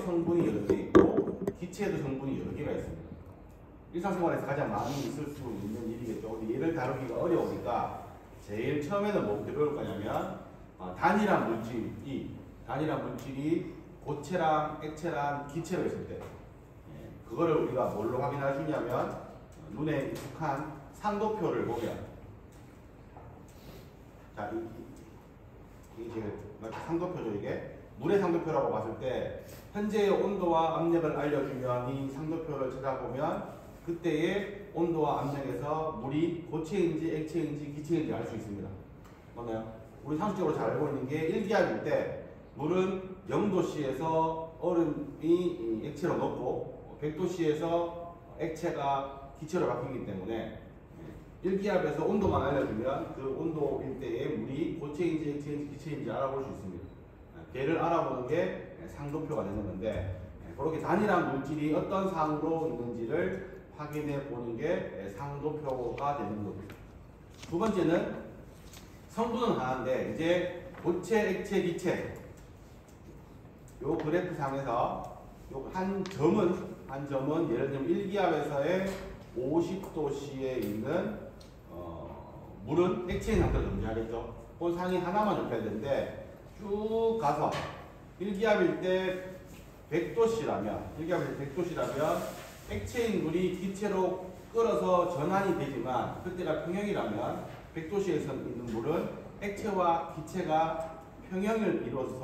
성분이 여러 개 있고 기체에도 성분이 여러 개가 있습니다. 일상생활에서 가장 많이 있을 수 있는 일이겠죠. 근데 얘를 다루기가 어려우니까 제일 처음에는 뭐 배울 거냐면 단일한 물질이 고체랑 액체랑 기체로 있을 때 그거를 우리가 뭘로 확인할 수 있냐면 눈에 익숙한 상도표를 보면 자, 이게 지금 상도표죠. 이게 물의 상도표라고 봤을 때 현재의 온도와 압력을 알려주면 이 상도표를 찾아보면 그때의 온도와 압력에서 물이 고체인지 액체인지 기체인지 알 수 있습니다. 맞나요? 우리 상식적으로 잘 알고 있는 게 1기압일 때 물은 0도씨에서 얼음이 액체로 녹고 100도씨에서 액체가 기체로 바뀌기 때문에 1기압에서 온도만 알려주면 그 온도일 때에 물이 고체인지 액체인지 기체인지 알아볼 수 있습니다. 걔를 알아보는 게 상도표가 되는 건데 그렇게 단일한 물질이 어떤 상으로 있는지를 확인해 보는 게 상도표가 되는 겁니다. 두 번째는 성분은 하나인데 이제 고체, 액체, 기체 요 그래프 상에서 요 한 점은 예를 들면 1기압에서의 50도씨에 있는 물은 액체인 상태로 존재하겠죠. 그 상이 하나만 좁혀야 되는데 쭉 가서 1기압일 때 100도씨라면 액체인 물이 기체로 끓어서 전환이 되지만 그때가 평형이라면 100도씨에서 있는 물은 액체와 기체가 평형을 이루어서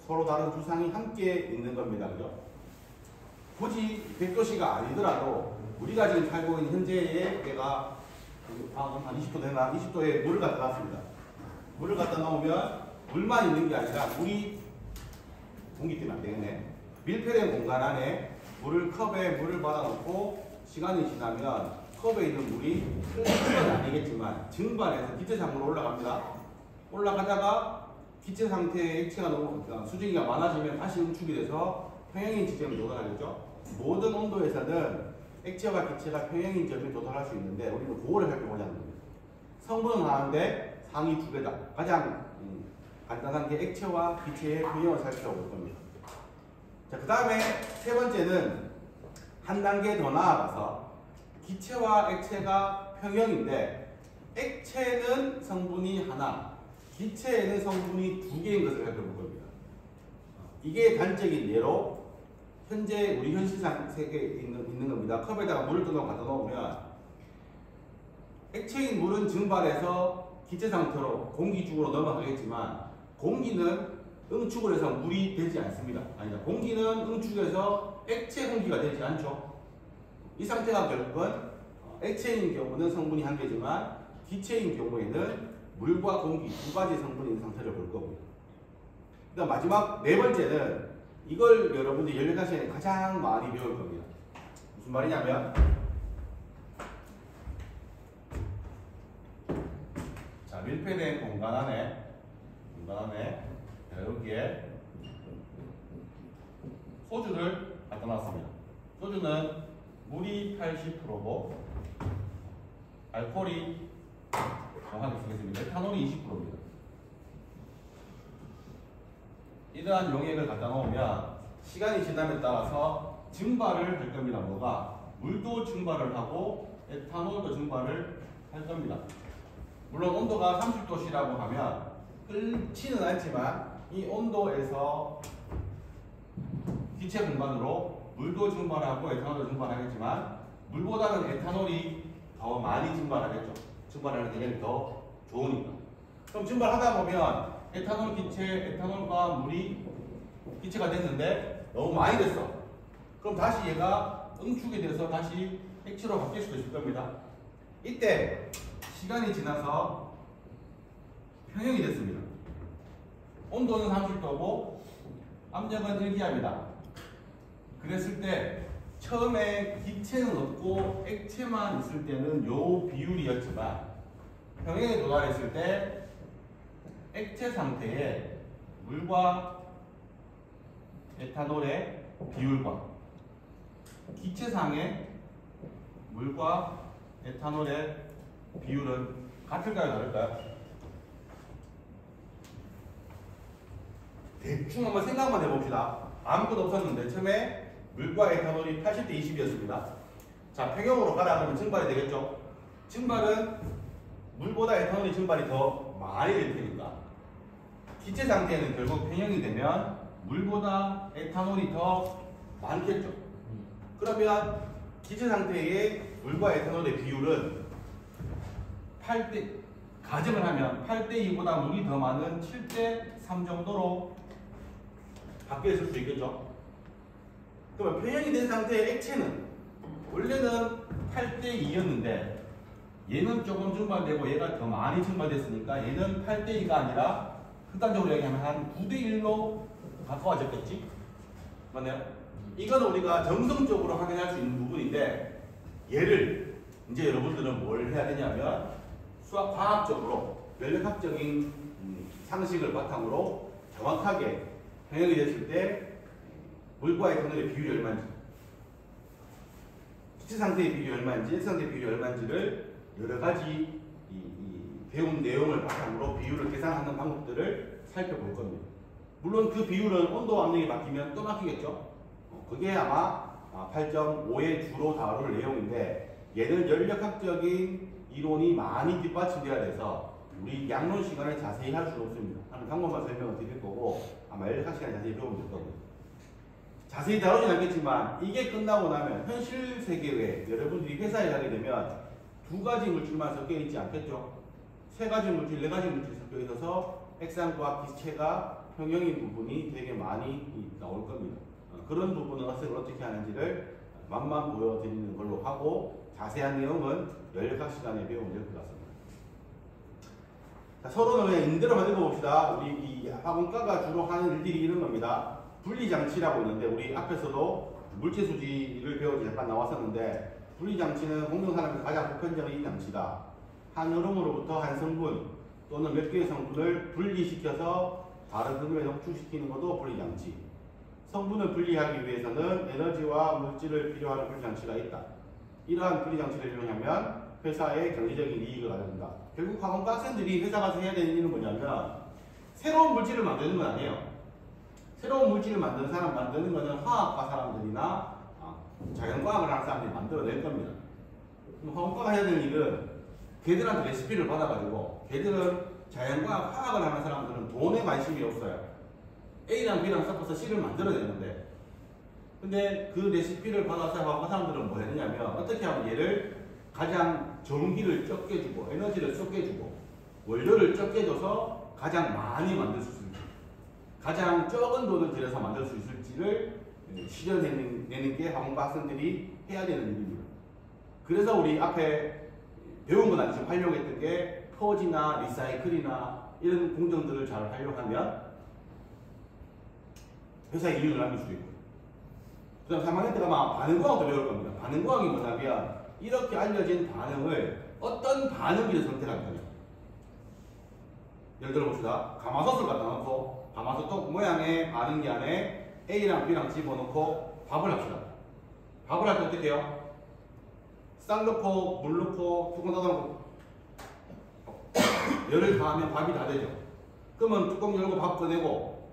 서로 다른 주상이 함께 있는 겁니다. 그죠? 굳이 100도씨가 아니더라도 우리가 지금 살고 있는 현재의 때가 한 20도 되나? 20도에 물을 갖다 놨습니다. 물을 갖다 놓으면 물만 있는 게 아니라 물이 공기 때문에 안 되겠네. 밀폐된 공간 안에 컵에 물을 받아놓고 시간이 지나면 컵에 있는 물이 흐르는 건 아니겠지만 증발해서 기체상으로 올라갑니다. 올라가다가 기체 상태의 액체가 너무 수증기가 많아지면 다시 응축이 돼서 평형인 지점에 도달하겠죠. 모든 온도에서는 액체와 기체가 평형인 지점에 도달할 수 있는데 우리는 그거를 살펴보자는 겁니다. 성분은 하나인데 상이 두 개다. 가장 간단한 게 액체와 기체의 평형을 살펴볼 겁니다. 자, 그 다음에 세 번째는 한 단계 더 나아가서 기체와 액체가 평형인데 액체는 성분이 하나, 기체에는 성분이 두 개인 것을 살펴볼 겁니다. 이게 단적인 예로 현재 우리 현실상 세계에 있는 겁니다. 컵에다가 물을 뜯어 갖다 놓으면 액체인 물은 증발해서 기체 상태로 공기 쪽으로 넘어가겠지만 공기는 응축을 해서 물이 되지 않습니다. 아니다. 공기는 응축해서 액체 공기가 되지 않죠. 이 상태가 결국은 액체인 경우는 성분이 한 개지만 기체인 경우에는 물과 공기 두 가지 성분이 있는 상태를 볼 거고요. 그다음 마지막 네 번째는 이걸 여러분들이 연료학 시간에 가장 많이 배울 겁니다. 무슨 말이냐면 자, 밀폐된 공간 안에 여기에 소주를 갖다 놨습니다. 소주는 물이 80%고 알코올이 정확하게 쓰겠습니다. 에탄올이 20%입니다. 이러한 용액을 갖다 놓으면 시간이 지남에 따라서 증발을 할 겁니다. 뭐가? 물도 증발을 하고 에탄올도 증발을 할 겁니다. 물론 온도가 30도씨라고 하면 끓지는 않지만 이 온도에서 기체 공간으로 물도 증발하고 에탄올도 증발하겠지만 물보다는 에탄올이 더 많이 증발하겠죠. 증발하는 개념이 더 좋으니까. 그럼 증발하다 보면 에탄올 기체, 에탄올과 물이 기체가 됐는데 너무 많이 됐어. 그럼 다시 얘가 응축이 돼서 다시 액체로 바뀔 수도 있을 겁니다. 이때 시간이 지나서 평형이 됐습니다. 온도는 30도고 압력은 1기압이다. 그랬을 때 처음에 기체는 없고 액체만 있을 때는 요 비율이었지만 평형에 도달했을 때 액체 상태에 물과 에탄올의 비율과 기체상의 물과 에탄올의 비율은 같을까요? 다를까요? 대충 한번 생각만 해봅시다. 아무것도 없었는데 처음에 물과 에탄올이 80대 20이었습니다. 자, 평형으로 가라 그러면 증발이 되겠죠. 증발은 물보다 에탄올이 증발이 더 많이 될 테니까 기체 상태에는 결국 평형이 되면 물보다 에탄올이 더 많겠죠. 그러면 기체 상태의 물과 에탄올의 비율은 8대 가정을 하면 8대 2보다 물이 더 많은 7대 3 정도로 바뀌어 있을 수 있겠죠. 그러면 평형이 된 상태의 액체는 원래는 8대 2였는데 얘는 조금 증발되고 얘가 더 많이 증발됐으니까 얘는 8대 2가 아니라 극단적으로 얘기하면 한 9대 1로 가까워졌겠지? 맞나요? 이거는 우리가 정성적으로 확인할 수 있는 부분인데 얘를 이제 여러분들은 뭘 해야 되냐면 수학 과학적으로 연력학적인 상식을 바탕으로 정확하게 평형이 됐을 때 물과 에탄올의 비율이 얼마인지 기체 상태의 비율이 얼마인지 액체 상태의 비율이 얼마인지를 여러 가지 배운 내용을 바탕으로 비율을 계산하는 방법들을 살펴볼 겁니다. 물론 그 비율은 온도 압력이 바뀌면 또 바뀌겠죠. 그게 아마 8.5의 주로 다룰 내용인데 얘는 연력학적인 이론이 많이 뒷받침돼야 돼서 우리 양론 시간을 자세히 할 수는 없습니다. 한 방법만 설명을 드릴 거고 아마 연력학 시간에 자세히 배우면 될 거고요. 자세히 다루진 않겠지만 이게 끝나고 나면 현실 세계에 여러분들이 회사에 가게 되면 두 가지 물질만 섞여 있지 않겠죠. 세 가지 물질, 네 가지 물질이 섞여 있어서 액상과 기체가 평형인 부분이 되게 많이 나올 겁니다. 그런 부분은 어색을 어떻게 하는지를 맛만 보여드리는 걸로 하고 자세한 내용은 연력학 시간에 배우면 될 것 같습니다. 자, 서로는 그냥 임대로 만들어 봅시다. 우리 이 학원가가 주로 하는 일들이 이런 겁니다. 분리장치라고 있는데 우리 앞에서도 물체수지를 배우기 잠깐 나왔었는데 분리장치는 공정산업에서 가장 보편적인 장치다. 한 흐름으로부터 한 성분 또는 몇 개의 성분을 분리시켜서 다른 흐름에 농축시키는 것도 분리장치. 성분을 분리하기 위해서는 에너지와 물질을 필요하는 분리장치가 있다. 이러한 분리장치를 이용하면 회사의 경제적인 이익을 가져온다. 결국 학원가 학생들이 회사 가서 해야 되는 일은 뭐냐면 새로운 물질을 만드는 건 아니에요. 새로운 물질을 만드는 사람 만드는 거는 화학과 사람들이나 자연과학을 하는 사람들이 만들어낼 겁니다. 그럼 학원가가 해야 되는 일은 걔들한테 레시피를 받아가지고 걔들은 자연과학, 화학을 하는 사람들은 돈에 관심이 없어요. A랑 B랑 섞어서 C를 만들어내는데 근데 그 레시피를 받아서 학원가 사람들은 뭐 했냐면 어떻게 하면 얘를 가장 전기를 적게 주고 에너지를 적게 주고 원료를 적게 줘서 가장 많이 만들 수 있을지 가장 적은 돈을 들여서 만들 수 있을지를 실현해내는 게 학원가 학생들이 해야 되는 일입니다. 그래서 우리 앞에 배운 건 아니지만 활용했던 게 퍼지나 리사이클이나 이런 공정들을 잘 활용하면 회사에 이윤을 남길 수 있고 그 다음 3학년 때가 아마 반응과학도 배울 겁니다. 반응과학이 뭐냐면 이렇게 알려진 반응을 어떤 반응기를 선택할 거냐. 예를 들어 봅시다. 가마솥을 갖다 놓고 가마솥 모양의 반응기 안에 A랑 B랑 집어넣고 밥을 합시다. 밥을 할 때 어떻게 해요? 쌀 넣고 물 넣고 뚜껑 닫아놓고 열을 가하면 밥이 다 되죠. 그러면 뚜껑 열고 밥 꺼내고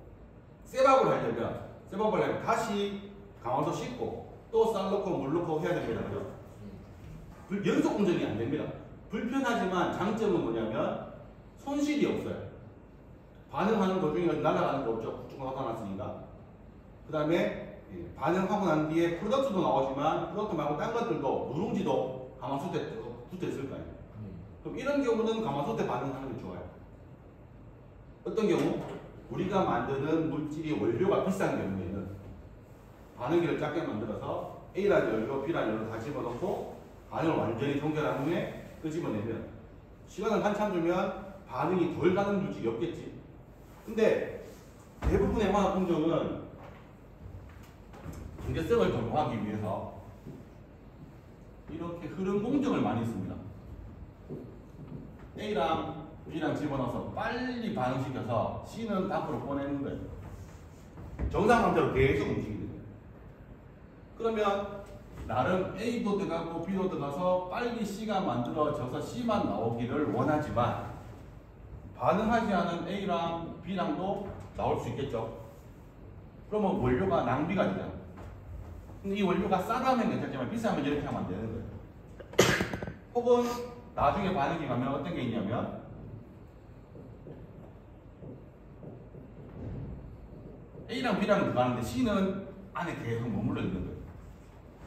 쇠밥을 하려면 다시 가마솥 씻고 또 쌀 넣고 물 넣고 해야 됩니다. 그죠? 연속 공정이 안 됩니다. 불편하지만 장점은 뭐냐면 손실이 없어요. 반응하는 도중에 날아가는 거 없죠. 뚜껑 닫아놨으니까. 그 다음에 반응하고 난 뒤에 프로덕트도 나오지만 프로덕트 말고 딴 것들도 누룽지도 가마솥에 붙어 있을 거예요. 그럼 이런 경우는 가마솥에 반응하는 게 좋아요. 어떤 경우? 우리가 만드는 물질이 원료가 비싼 경우에는 반응기를 작게 만들어서 A라는 연료, B라는 연료 다 집어넣고 반응을 완전히 동결한 후에 끄집어내면 시간을 한참 주면 반응이 덜 가는 물질이 없겠지. 근데 대부분의 화학 공정은 경제성을 도모하기 위해서 이렇게 흐름 공정을 많이 씁니다. A랑 B랑 집어넣어서 빨리 반응시켜서 C는 앞으로 보내는 거예요. 정상 상태로 계속 움직이는 거예요. 그러면 나름 A도 들어가고 B도 들어가서 빨리 C가 만들어져서 C만 나오기를 원하지만 반응하지 않은 A랑 B랑도 나올 수 있겠죠. 그러면 원료가 낭비가 되잖아. 근데 이 원료가 싸다면 괜찮지만 비싸면 이렇게 하면 안 되는 거예요. 혹은 나중에 반응이 가면 어떤 게 있냐면 A랑 B랑 들어가는데 C는 안에 계속 머물러 있는 거예요.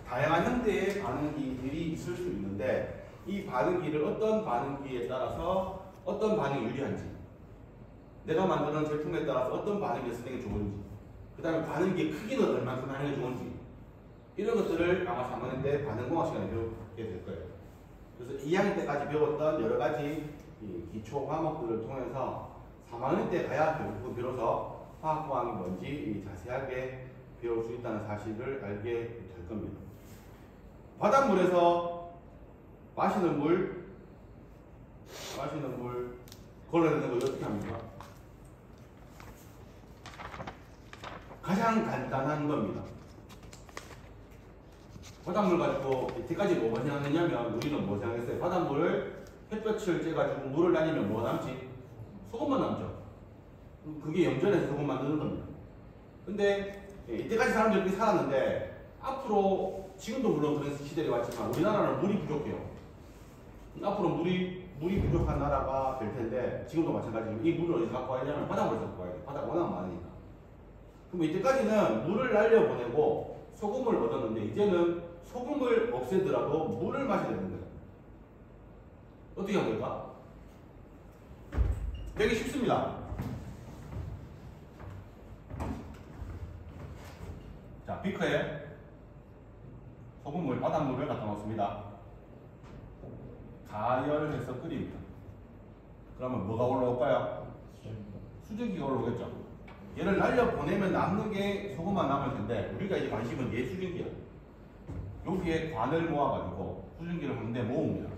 다양한 형태의 반응기들이 있을 수 있는데 이 반응기를 어떤 반응기에 따라서 어떤 반응이 유리한지, 내가 만드는 제품에 따라서 어떤 반응을 쓰는 게 좋은지, 그 다음에 반응기의 크기는 얼마큼 하는 게 좋은지, 이런 것들을 아마 3학년 때 반응공학 시간에 배우게 될 거예요. 그래서 2학년 때까지 배웠던 여러 가지 기초 과목들을 통해서 3학년 때 가야 비로소 화학공학이 뭔지 자세하게 배울 수 있다는 사실을 알게 될 겁니다. 바닷물에서 마시는 물 걸러내는 거 어떻게 합니까? 가장 간단한 겁니다. 바닷물 가지고 이때까지 뭐 생각했냐면 우리는 뭐 생각했어요? 바닷물을 햇볕을 쬐가지고 물을 날리면 뭐가 남지? 소금만 남죠. 그게 염전에서 소금 만드는 겁니다. 근데 이때까지 사람들이 그렇게 살았는데 앞으로 지금도 물론 그런 시대가 왔지만 우리나라는 물이 부족해요. 앞으로 물이 부족한 나라가 될 텐데 지금도 마찬가지로 이 물을 어디서 갖고 와야냐면 바닷물에서 갖고 와야 돼. 바다가 워낙 많으니까. 그럼 이때까지는 물을 날려보내고 소금을 얻었는데 이제는 소금을 없애더라도 물을 마셔야 되는 거예요. 어떻게 하면 될까? 되게 쉽습니다. 자, 비커에 소금물, 바닷물을 갖다 놓습니다. 가열해서 끓입니다. 그러면 뭐가 올라올까요? 수증기가 올라오겠죠. 얘를 날려보내면 남는 게 소금만 남을 텐데 우리가 이제 관심은 얘 수증기야. 여기에 관을 모아가지고 수증기를 한 대 모읍니다.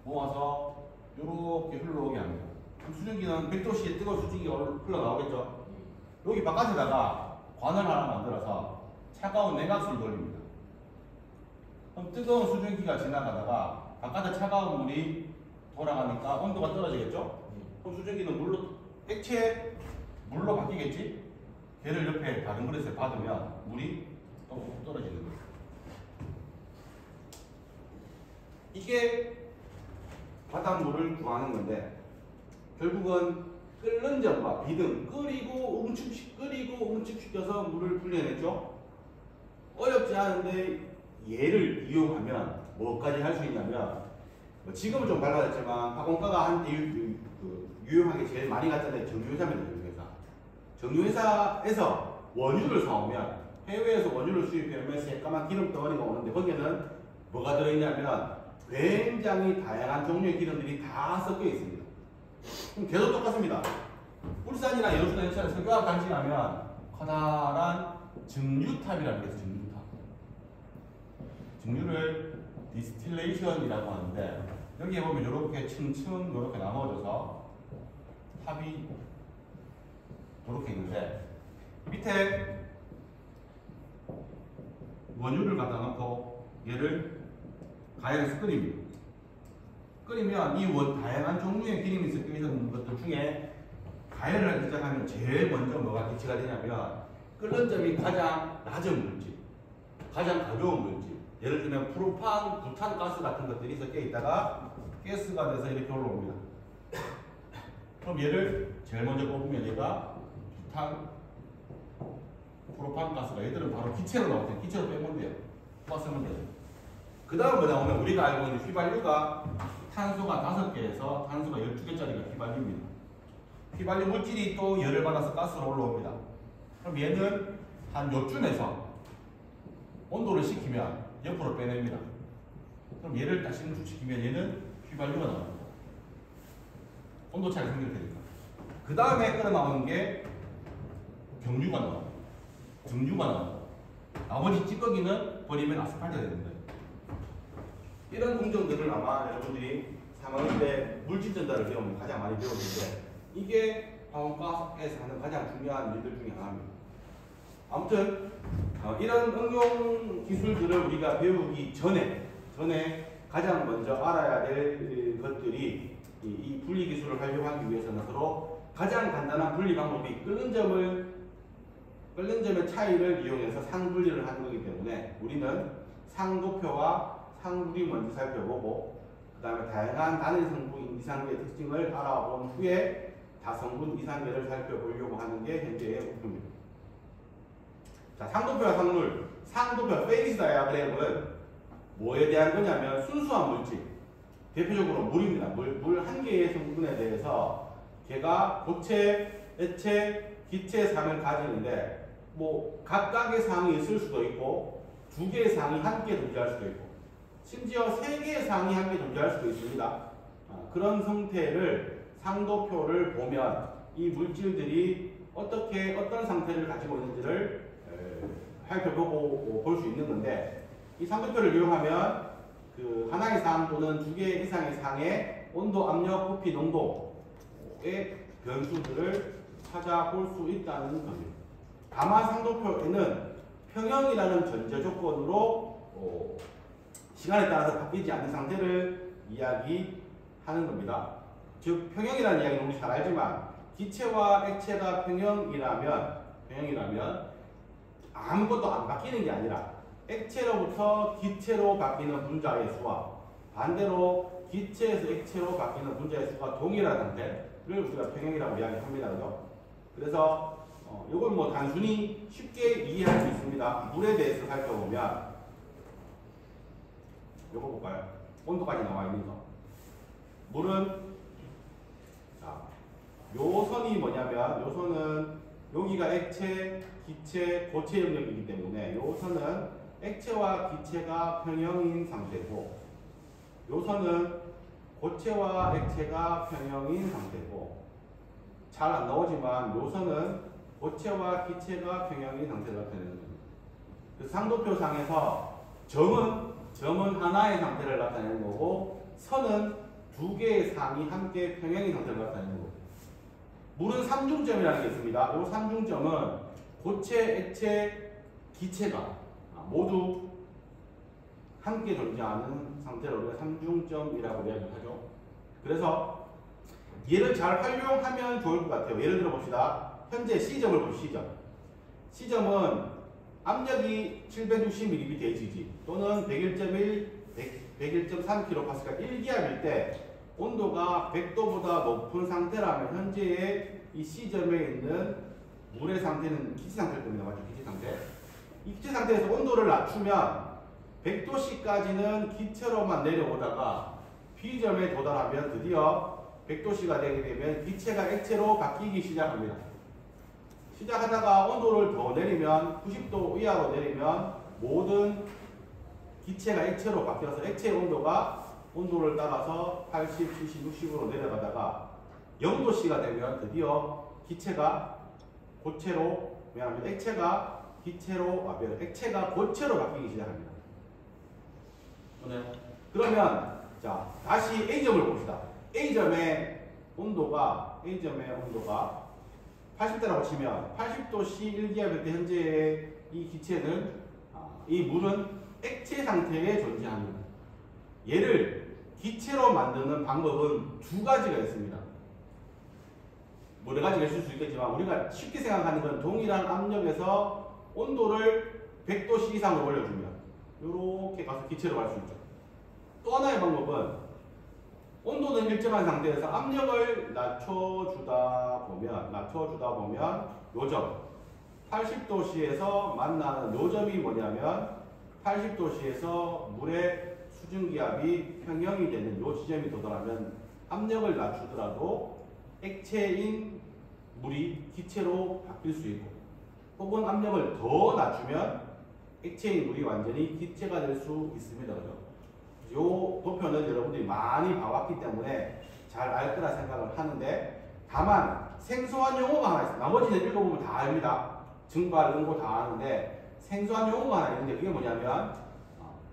모아서 이렇게 흘러오게 합니다. 그럼 수증기는 100도씨에 뜨거운 수증기가 흘러나오겠죠. 여기 바깥에다가 관을 하나 만들어서 차가운 냉각수를 돌립니다. 그럼 뜨거운 수증기가 지나가다가 바깥에 차가운 물이 돌아가니까 온도가 떨어지겠죠? 그럼 수증기는 물로 바뀌겠지? 걔를 옆에 다른 그릇에 받으면 물이 또 떨어지는 거예요. 이게 바닷물을 구하는 건데 결국은 끓는 점과 비등 끓이고 응축시켜서 물을 불려냈죠. 어렵지 않은데 얘를 이용하면 뭐까지 할 수 있냐면 지금은 좀 밝아졌지만 화공과가 한때 유용하게 제일 많이 갔던 데 정유회사입니다. 정유회사에서 원유를 사오면 해외에서 원유를 수입하면 새까만 기름 덩어리가 오는데 거기에는 뭐가 들어있냐면 굉장히 다양한 종류의 기름들이 다 섞여 있습니다. 그럼 계속 똑같습니다. 울산이나 여수나 인천에 석유화학 단지 가면 커다란 증류탑이라는 게 있어요. 증류탑. 증류를 디스틸레이션이라고 하는데 여기에 보면 이렇게 층층 이렇게 나눠져서 탑이 이렇게 있는데 밑에 원유를 갖다 놓고 얘를 가열해서 끓입니다. 끓이면 이 다양한 종류의 기름이 섞여 있는 것들 중에 가열을 시작하면 제일 먼저 뭐가 대치가 되냐면 끓는 점이 가장 낮은 물질, 가장 가벼운 물질, 예를 들면 프로판, 부탄가스 같은 것들이 섞여 있다가 가스가 돼서 이렇게 올라옵니다. 그럼 얘를 제일 먼저 뽑으면 얘가 프로판가스가 얘들은 바로 기체로 나올 때 기체로 빼면 돼요. 뽑았으면 돼요. 그 다음 뭐냐 오면 우리가 알고 있는 휘발유가 탄소가 5개에서 탄소가 12개짜리가 휘발유입니다. 휘발유 물질이 또 열을 받아서 가스로 올라옵니다. 그럼 얘는 한 요쯤에서 온도를 식히면 옆으로 빼냅니다. 그럼 얘를 다시 응축시키면 얘는 휘발유가 나옵니다. 온도 차이가 생길 테니까. 그 다음에 끓어나오는 게 경유가 나옵니다. 증류가 나옵니다. 나머지 찌꺼기는 버리면 아스팔트가 되는 거예요. 이런 공정들을 아마 여러분들이 3학년 때 물질 전달을 배우면 가장 많이 배우는데 이게 화학과에서 하는 가장 중요한 일들 중에 하나입니다. 아무튼 이런 응용 기술들을 우리가 배우기 전에 가장 먼저 알아야 될 것들이 이 분리 기술을 활용하기 위해서는 서로 가장 간단한 분리 방법이 끓는 점을 끓는 점의 차이를 이용해서 상분리를 하는 거기 때문에 우리는 상도표와 상분리 먼저 살펴보고 그 다음에 다양한 단일 성분 이상계의 특징을 알아본 후에 다성분 이상계를 살펴보려고 하는 게 현재의 목표입니다. 자, 상도표와 상물, 상도표 페이스 다이아그램은 뭐에 대한 거냐면 순수한 물질, 대표적으로 물입니다. 물 한 개의 성분에 대해서 걔가 고체, 액체, 기체 상을 가지는데 뭐 각각의 상이 있을 수도 있고 두 개의 상이 함께 존재할 수도 있고 심지어 세 개의 상이 함께 존재할 수도 있습니다. 그런 형태를 상도표를 보면 이 물질들이 어떤 상태를 가지고 있는지를 살펴보고 볼 수 있는 건데 이 상도표를 이용하면 그 하나의 상 또는 두 개 이상의 상의 온도, 압력, 부피, 농도의 변수들을 찾아볼 수 있다는 겁니다. 다만 상도표에는 평형이라는 전제 조건으로 시간에 따라서 바뀌지 않는 상태를 이야기하는 겁니다. 즉 평형이라는 이야기는 우리 잘 알지만 기체와 액체가 평형이라면 아무것도 안 바뀌는 게 아니라 액체로부터 기체로 바뀌는 분자의 수와 반대로 기체에서 액체로 바뀌는 분자의 수가 동일한 상태를 우리가 평형이라고 이야기합니다. 그래서 이건 뭐 단순히 쉽게 이해할 수 있습니다. 물에 대해서 살펴보면 이거 볼까요? 온도까지 나와 있는 거. 물은 자, 요 선이 뭐냐면 요 선은 여기가 액체, 기체, 고체 영역이기 때문에 요 선은 액체와 기체가 평형인 상태고 요 선은 고체와 액체가 평형인 상태고 잘 안 나오지만 요 선은 고체와 기체가 평형인 상태를 나타내는 겁니다. 그래서 상도표상에서 점은 하나의 상태를 나타내는 거고 선은 두 개의 상이 함께 평형인 상태를 나타내는 거고 물은 삼중점이라는 게 있습니다. 이 삼중점은 고체, 액체, 기체가 모두 함께 존재하는 상태를 우리가 삼중점이라고 이야기하죠. 그래서 얘를 잘 활용하면 좋을 것 같아요. 예를 들어 봅시다. 현재 C점을 보시죠. C점은 압력이 760mPhg 또는 101.1, 101.3kPa 1기압일 때 온도가 100도보다 높은 상태라면 현재의 이 C점에 있는 물의 상태는 기체 상태일 겁니다. 맞죠? 기체 상태. 이 기체 상태에서 온도를 낮추면 100도씨까지는 기체로만 내려오다가 B점에 도달하면 드디어 100도씨가 되게 되면 기체가 액체로 바뀌기 시작합니다. 시작하다가 온도를 더 내리면 90도 이하로 내리면 모든 기체가 액체로 바뀌어서 액체의 온도를 따라서 80, 70, 60으로 내려가다가 0도씨가 되면 드디어 기체가 고체로 액체가 고체로 바뀌기 시작합니다. 그러면 자 다시 A점을 봅시다. A점의 온도가 80도라고 치면 80도씨 1기압일 때 현재의 이 기체는 이 물은 액체 상태에 존재합니다. 얘를 기체로 만드는 방법은 두 가지가 있습니다. 뭐 네 가지가 있을 수 있겠지만 우리가 쉽게 생각하는 건 동일한 압력에서 온도를 100도씨 이상으로 올려주면 이렇게 가서 기체로 갈 수 있죠. 또 하나의 방법은 온도는 일정한 상태에서 압력을 낮춰주다 보면 요점 80도씨에서 만나는 요점이 뭐냐면 80도씨에서 물의 수증기압이 평형이 되는 요 지점이 도달하면 압력을 낮추더라도 액체인 물이 기체로 바뀔 수 있고 혹은 압력을 더 낮추면 액체인 물이 완전히 기체가 될 수 있습니다. 요 도표는 여러분들이 많이 봐왔기 때문에 잘 알 거라 생각을 하는데 다만 생소한 용어가 하나 있어요. 나머지는 읽어보면 다 압니다. 증발, 응고 다 아는데 생소한 용어가 하나 있는데 그게 뭐냐면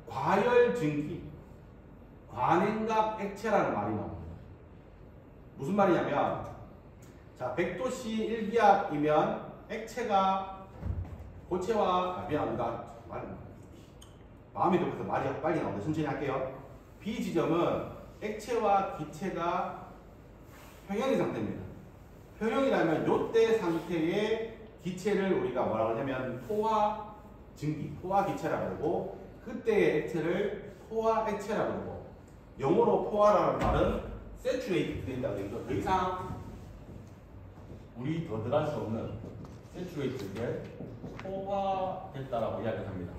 과열증기, 관행각 액체라는 말이 나옵니다. 무슨 말이냐면 자 100도씨 1기압이면 액체가 고체와 미안합니다. 마음이 급해서 말이 빨리 나오는데 천천히 할게요. B 지점은 액체와 기체가 평형인 상태입니다. 평형이라면 요때 상태의 기체를 우리가 뭐라고 하냐면 포화 증기, 포화 기체라고 그러고 그때의 액체를 포화 액체라고 그러고 영어로 포화라는 말은 saturated 된다고 되죠. 더 이상 우리 더 들어갈 수 없는 saturated 포화됐다라고 이야기를 합니다.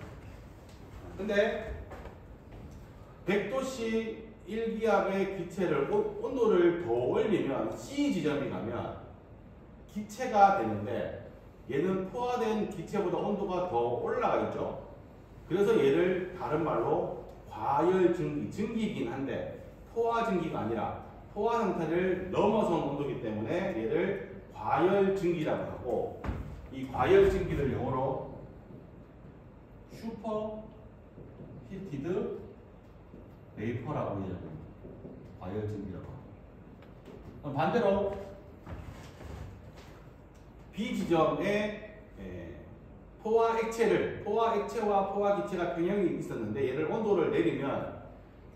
근데 100도씨 1기압의 기체를 온도를 더 올리면 C 지점이 가면 기체가 되는데 얘는 포화된 기체보다 온도가 더 올라가 있죠. 그래서 얘를 다른 말로 과열증기, 증기이긴 한데 포화증기가 아니라 포화 상태를 넘어선 온도이기 때문에 얘를 과열증기라고 하고 이 과열증기를 영어로 슈퍼 히티드 베이퍼라고 이야기합니다. 과열증기라고. 그럼 반대로 B 지점에 포화 액체와 포화 기체가 평형이 있었는데 얘를 온도를 내리면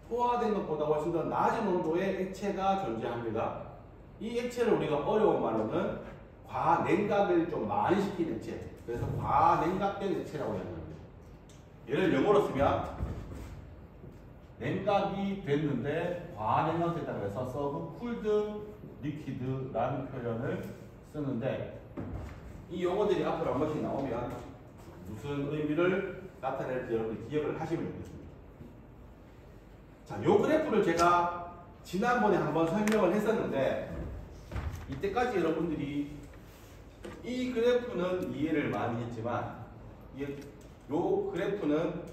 포화된 것보다 훨씬 더 낮은 온도의 액체가 존재합니다. 이 액체를 우리가 어려운 말로는 과냉각을 좀 많이 시킨 액체, 그래서 과냉각된 액체라고 합니다. 얘를 영어로 쓰면 냉각이 됐는데 과냉각됐다고 해서 서브쿨드 리퀴드라는 표현을 쓰는데 이 용어들이 앞으로 한 번씩 나오면 무슨 의미를 나타낼지 여러분들 기억을 하시면 좋겠습니다. 자, 요 그래프를 제가 지난번에 한번 설명을 했었는데 이때까지 여러분들이 이 그래프는 이해를 많이 했지만 요 그래프는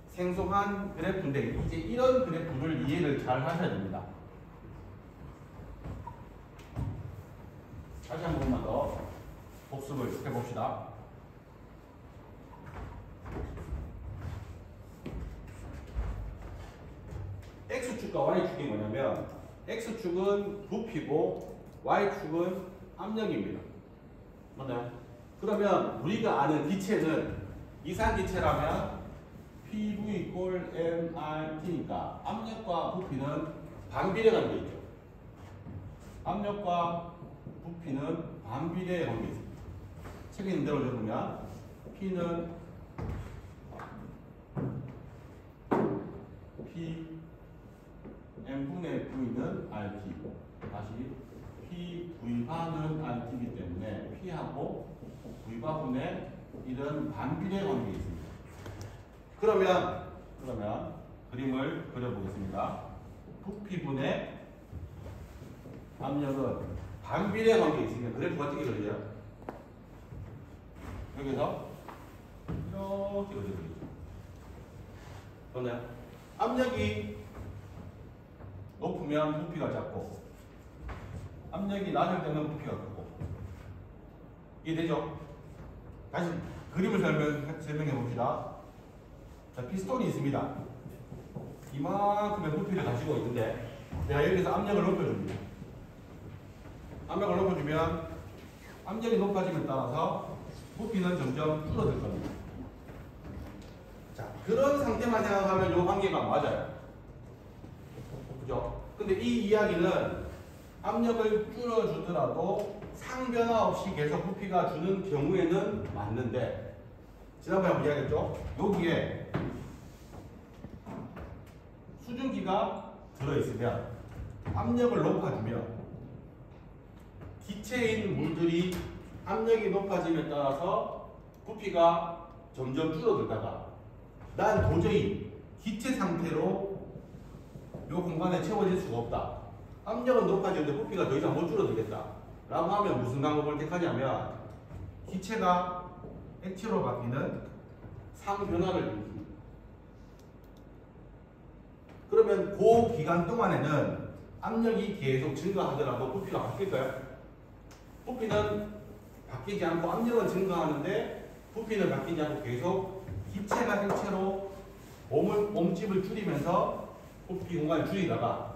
생소한 그래프인데 이제 이런 그래프를 이해를 잘 하셔야 됩니다. 다시 한 번만 더 복습을 해봅시다. X축과 Y축이 뭐냐면 X축은 부피고 Y축은 압력입니다. 맞나요? 그러면 우리가 아는 기체는 이산기체라면 PV 꼴 nRT니까 압력과 부피는 반비례 관계 있죠. 압력과 부피는 반비례 관계 있습니다. 책에 있는 대로 적으면 P는 P N분의 V는 RT 다시 PV바는 RT이기 때문에 P하고 V바분의 이런 반비례 관계가 있습니다. 그러면 그림을 그려보겠습니다. 부피분의 압력은 반비례 관계가 있으니까 그래프가 어떻게 그려져요? 여기서 이렇게 그려지죠. 그러나요? 압력이 높으면 부피가 작고 압력이 낮을 때는 부피가 크고 이해되죠? 다시 그림을 설명해 봅시다. 자, 피스톤이 있습니다. 이만큼의 부피를 가지고 있는데 내가 여기서 압력을 높여줍니다. 압력을 높여주면 압력이 높아짐에 따라서 부피는 점점 줄어들 겁니다. 자, 그런 상태만 생각하면 이 관계가 맞아요. 그죠? 근데 이 이야기는 압력을 줄여주더라도 상변화 없이 계속 부피가 주는 경우에는 맞는데 지난번에 한번 이야기했죠? 여기에 수증기가 들어있으면 압력을 높아주면 기체인 물들이 압력이 높아짐에 따라서 부피가 점점 줄어들다가 난 도저히 기체 상태로 이 공간에 채워질 수가 없다. 압력은 높아지는데 부피가 더 이상 못 줄어들겠다. 라고 하면 무슨 방법을 택하냐면 기체가 액체로 바뀌는 상변화를 일으킵니다. 그러면 그 기간 동안에는 압력이 계속 증가하더라도 부피가 바뀔까요? 부피는 바뀌지 않고 압력은 증가하는데 부피는 바뀌지 않고 계속 기체가 액체로 몸집을 줄이면서 부피 공간을 줄이다가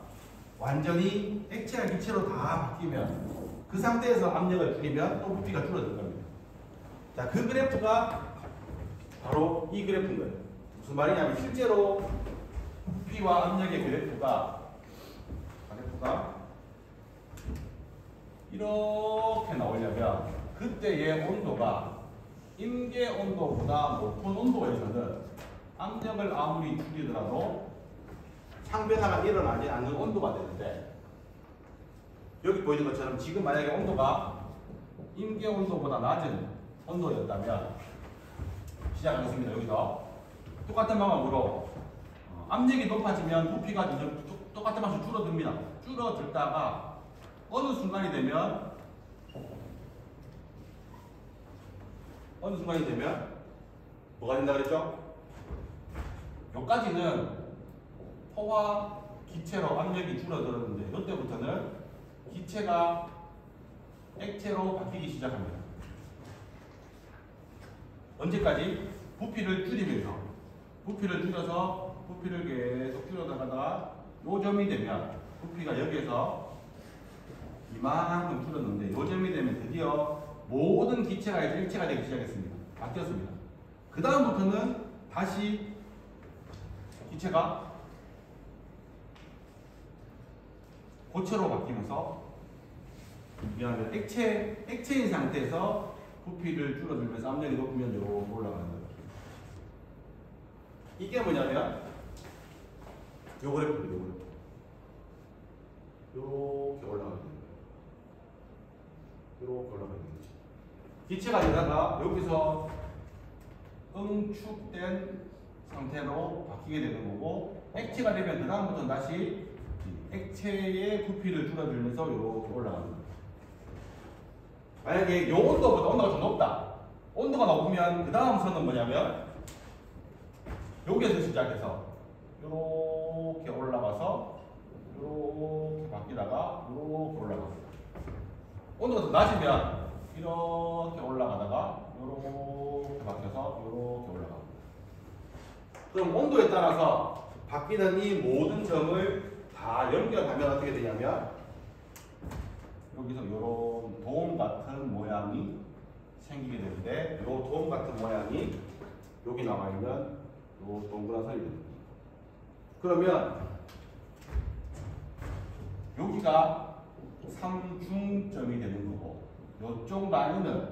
완전히 액체가 기체로 다 바뀌면 그 상태에서 압력을 줄이면 또 부피가 줄어들 겁니다. 자, 그 그래프가 바로 이 그래프인 거예요. 무슨 말이냐면 실제로 부피와 압력의 그래프가 이렇게 나오려면 그때의 온도가 임계 온도보다 높은 온도에서는 압력을 아무리 줄이더라도 상변화가 일어나지 않는 온도가 되는데, 여기 보이는 것처럼 지금 만약에 온도가 임계 온도보다 낮은 온도였다면, 시작하겠습니다. 여기서 똑같은 방법으로 압력이 높아지면 부피가 똑같은 방식으로 줄어듭니다. 줄어들다가 어느 순간이 되면 뭐가 된다 그랬죠? 여기까지는 포와 기체로 압력이 줄어들었는데, 이때부터는 기체가 액체로 바뀌기 시작합니다. 언제까지? 부피를 줄이면서, 부피를 계속 줄여나가다가 요점이 되면, 부피가 여기에서 이만큼 줄었는데 요점이 되면 드디어 모든 기체가 액체가 되기 시작했습니다. 바뀌었습니다. 그 다음부터는 다시 기체가 고체로 바뀌면서, 미안합니다. 액체인 상태에서 부피를 줄어들면서 압력이 높으면 요렇게 올라가는 거예요. 이게 뭐냐면 요 그래프입니다. 요렇게 올라가는 거예요. 요렇게 올라가는 거지. 기체가 되다가 여기서 응축된 상태로 바뀌게 되는 거고, 액체가 되면 그 다음부터는 다시 액체의 부피를 줄어들면서 이렇게 올라가는 거예요. 만약에 이 온도보다 온도가 좀 높다. 온도가 높으면 그 다음 선은 뭐냐면 여기에서 시작해서 이렇게 올라가서 이렇게 바뀌다가 이렇게 올라가고, 온도가 더 낮으면 이렇게 올라가다가 이렇게 바뀌어서 이렇게 올라가고. 그럼 온도에 따라서 바뀌는 이 모든 점을 다 연결하면 어떻게 되냐면, 여기서 이런 돔 같은 모양이 생기게 되는데, 이 돔 같은 모양이 여기 나와 있는 이 동그란 선이 됩니다. 그러면 여기가 삼중점이 되는 거고, 이쪽 라인은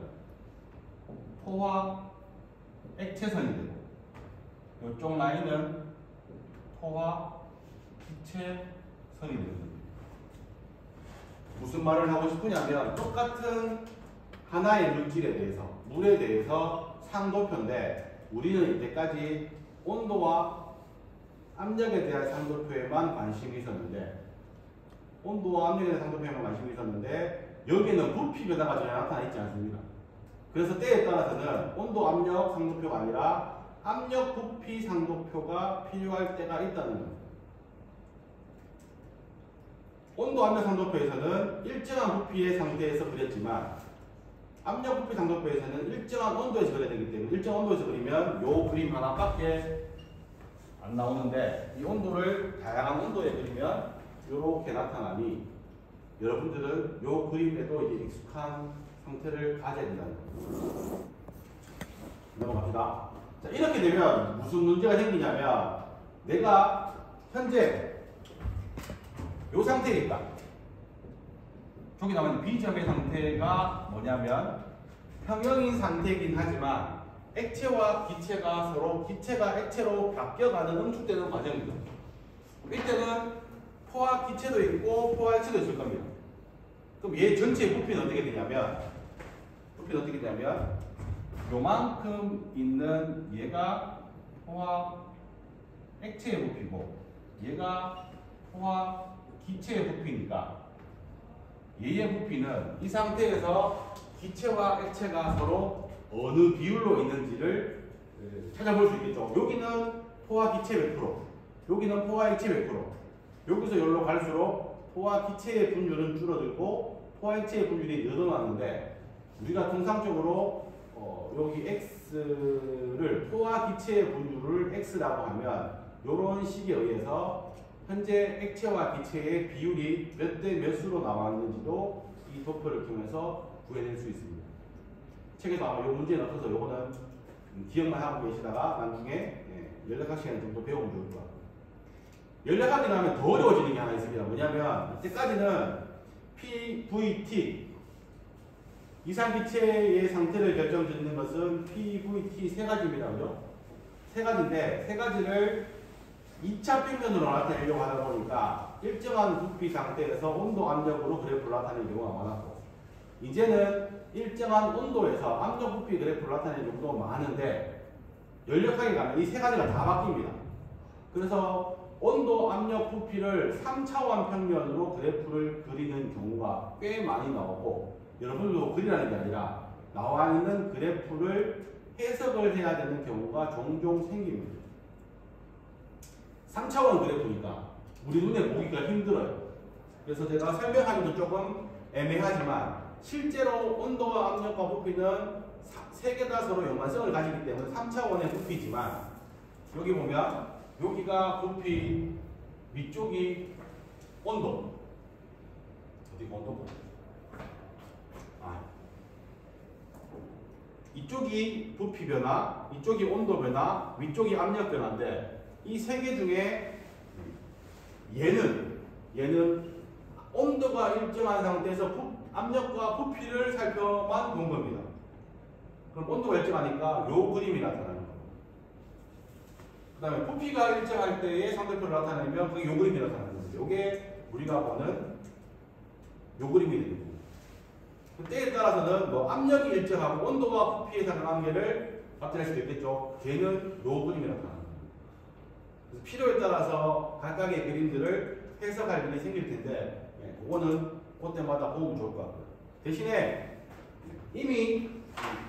토화 액체선이 되고, 이쪽 라인은 토화 기체선이 되는 겁니다. 무슨 말을 하고 싶으냐면, 똑같은 하나의 물질에 대해서, 물에 대해서 상도표인데, 우리는 이때까지 온도와 압력에 대한 상도표에만 관심이 있었는데, 여기는 부피 변화가 전혀 나타나 있지 않습니다. 그래서 때에 따라서는 온도, 압력 상도표가 아니라 압력, 부피 상도표가 필요할 때가 있다는 겁니다. 온도, 압력 상도표에서는 일정한 부피의 상태에서 그렸지만, 압력, 부피 상도표에서는 일정한 온도에서 그려야 되기 때문에, 일정한 온도에서 그리면 이 그림 하나밖에 안 나오는데, 이 온도를 다양한 온도에 그리면 이렇게 나타나니, 여러분들은 이 그림에도 이제 익숙한 형태를 가져야 된다는 겁니다. 넘어갑시다. 자, 이렇게 되면 무슨 문제가 생기냐면, 내가 현재 이 상태에 있다. 저기 나와 있는 B점의 상태가 뭐냐면, 평형인 상태이긴 하지만 액체와 기체가 서로, 기체가 액체로 바뀌어가는 응축되는 과정입니다. 이때는 포화 기체도 있고 포화 액체도 있을 겁니다. 그럼 얘 전체의 부피는 어떻게 되냐면, 요만큼 있는 얘가 포화 액체의 부피고, 얘가 포화 기체의 부피니까, 얘의 부피는 이 상태에서 기체와 액체가 서로 어느 비율로 있는지를 찾아볼 수 있겠죠. 여기는 포화 기체 100%, 여기는 포화 액체 100%. 여기서 여기로 갈수록 포화 기체의 분율은 줄어들고 포화 액체의 분율이 늘어나는데, 우리가 통상적으로 여기 x를, 포화 기체의 분율을 x라고 하면 이런 식에 의해서 현재 액체와 기체의 비율이 몇 대 몇으로 나왔는지도 이 도표를 통해서 구해낼 수 있습니다. 책에서 아마 이 문제는 없어서 이거는 기억만 하고 계시다가 나중에 연락학 시간 정도 배우면 좋을 것 같아요. 연락하기 나면 더 어려워지는 게 하나 있습니다. 뭐냐면, 이때까지는 PVT, 이상기체의 상태를 결정짓는 것은 PVT 세 가지입니다. 그죠? 세 가지인데, 세 가지를 2차 평면으로 나타내려고 하다 보니까 일정한 부피 상태에서 온도 압력으로 그래프를 나타내는 경우가 많았고, 이제는 일정한 온도에서 압력 부피 그래프를 나타내는 경우도 많은데, 연력하게 가면 이 세 가지가 다 바뀝니다. 그래서 온도, 압력, 부피를 3차원 평면으로 그래프를 그리는 경우가 꽤 많이 나오고, 여러분도 그리라는 게 아니라 나와 있는 그래프를 해석을 해야 되는 경우가 종종 생깁니다. 3차원 그래프니까 우리 눈에 보기가 힘들어요. 그래서 제가 설명하기도 조금 애매하지만 실제로 온도와 압력과 부피는 세 개 다 서로 연관성을 가지기 때문에 3차원의 부피지만, 여기 보면 여기가 부피, 위쪽이 온도. 어디가 온도고? 이쪽이 부피 변화, 이쪽이 온도 변화, 위쪽이 압력 변화인데, 이 세 개 중에 얘는 온도가 일정한 상태에서 압력과 부피를 살펴만 본 겁니다. 그럼 온도가 일정하니까 요 그림이 나타나는 거예요. 그 다음에 부피가 일정할 때의 상대표를 나타내면 그게 요 그림이 나타나는 거예요. 요게 우리가 보는 요 그림이 되는 거예요. 때에 따라서는 뭐 압력이 일정하고 온도와 부피의 관계를 나타낼 수도 있겠죠. 걔는 요 그림이 나타나는 거예요. 그래서 필요에 따라서 각각의 그림들을 해석할 일이 생길 텐데, 그거는 그때마다 보면 좋을 것 같고요. 대신에 이미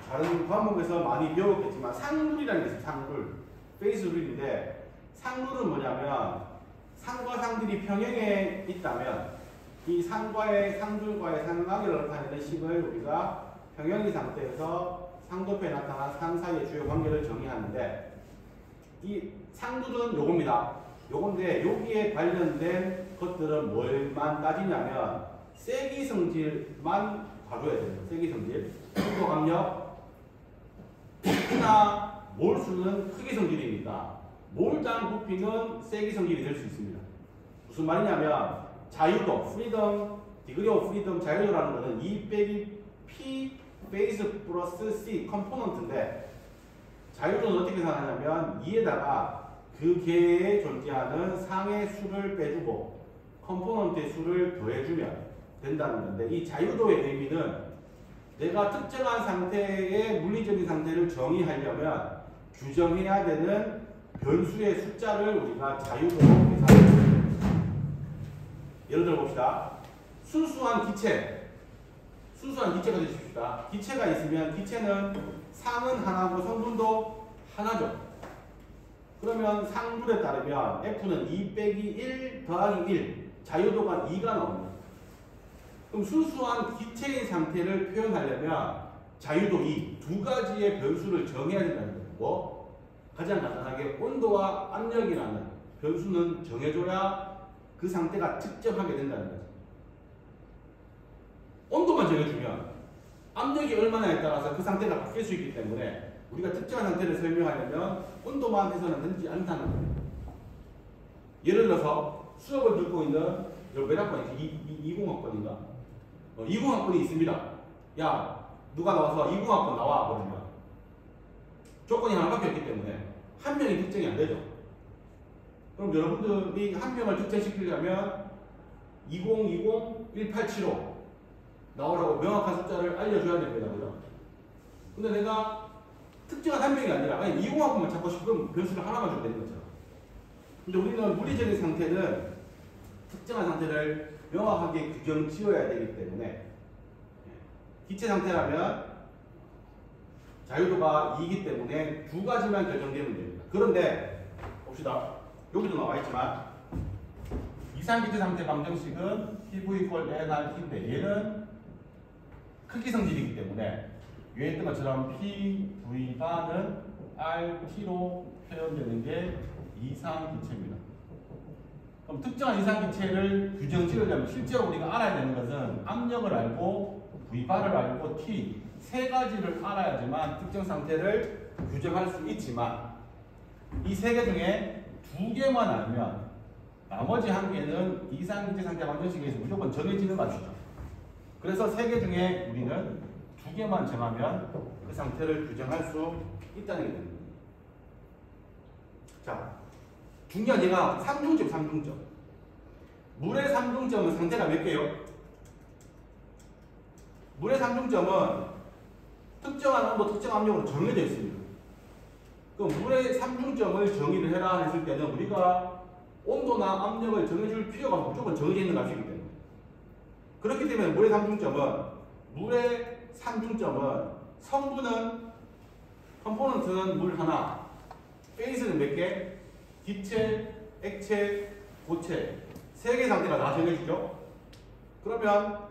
다른 과목에서 많이 배웠겠지만 상룰이라는 게 있어요. 상룰. 페이스 룰인데, 상룰은 뭐냐면 상과 상들이 평행에 있다면 이 상과의 상줄과의 상관계를 나타내는 식을 우리가 평행의 상태에서 상도표에 나타난 상 사이의 주요 관계를 정의하는데, 이 상줄은 요겁니다. 요건데 여기에 관련된 것들은 뭘만 따지냐면 세기 성질만 봐줘야 돼요. 세기 성질. 온도, 압력, 부피나 몰수는 크기 성질이니까 몰당 부피는 세기 성질이 될 수 있습니다. 무슨 말이냐면 자유도, 프리덤, 디그리 오브 프리덤, 자유도라는 것은 2 빼기 P 베이스 플러스 C 컴포넌트인데, 자유도는 어떻게 생각하냐면 2에다가 그 개에 존재하는 상의 수를 빼주고 컴포넌트의 수를 더해주면 된다는 건데, 이 자유도의 의미는 내가 특정한 상태의 물리적인 상태를 정의하려면 규정해야 되는 변수의 숫자를 우리가 자유도로 계산합니다. 예를 들어 봅시다. 순수한 기체가 되십시다. 기체가 있으면 기체는 상은 하나고 성분도 하나죠. 그러면 상률에 따르면 F는 2 빼기 1 더하기 1, 자유도가 2가 나옵니다. 그럼 순수한 기체의 상태를 표현하려면 자유도 2, 두 가지의 변수를 정해야 된다는 거예요. 뭐? 가장 간단하게 온도와 압력이라는 변수는 정해줘야 그 상태가 측정하게 된다는 거죠. 온도만 정해주면 압력이 얼마나에 따라서 그 상태가 바뀔 수 있기 때문에 우리가 특정한 상태를 설명하려면 온도만 해서는 되지 않다는 거예요. 예를 들어서 수업을 듣고 있는 몇 학번이지? 20학번인가? 20학번이 있습니다. 야, 누가 나와서 20학번 나와 그러면 조건이 하나밖에 없기 때문에 한 명이 특정이 안 되죠. 그럼 여러분들이 한 명을 특정시키려면 2020-1875 나오라고 명확한 숫자를 알려줘야 됩니다. 그죠? 근데 내가 특정한 한 명이 아니라 그냥 20학번만 찾고 싶으면 변수를 하나만 주면 되는 거죠. 근데 우리는 물리적인 상태는 특정한 상태를 명확하게 규정 지어야 되기 때문에 기체 상태라면 자유도가 2이기 때문에 두 가지만 결정되면 됩니다. 그런데 봅시다. 여기도 나와 있지만 이상기체 상태 방정식은 PV 꼴 NRT인데 얘는 크기 성질이기 때문에 위에 있던 것처럼 PV바는 RT로 표현되는 게 이상기체입니다. 그럼 특정한 이상기체를 규정 지으려면 실제로 우리가 알아야 되는 것은 압력을 알고 V바를 알고 T 세 가지를 알아야지만 특정 상태를 규정할 수 있지만, 이 세 개 중에 두 개만 알면 나머지 한 개는 이상기체 상태 방정식에서 무조건 정해지는 것이죠. 그래서 세 개 중에 우리는 두 두 개만 정하면 그 상태를 규정할 수 있다는 게 됩니다. 자, 중요한 얘가 삼중점. 물의 삼중점은 상태가 몇 개요? 물의 삼중점은 특정한 온도, 특정 압력으로 정해져 있습니다. 그럼 물의 삼중점을 정의를 해라 했을 때는 우리가 온도나 압력을 정해줄 필요가 없고 무조건 정해져 있는 값이기 때문에. 그렇기 때문에 물의 삼중점은 성분은, 컴포넌트는 물 하나, 페이스는 몇 개? 기체, 액체, 고체. 세 개 상태가 다 정해지죠? 그러면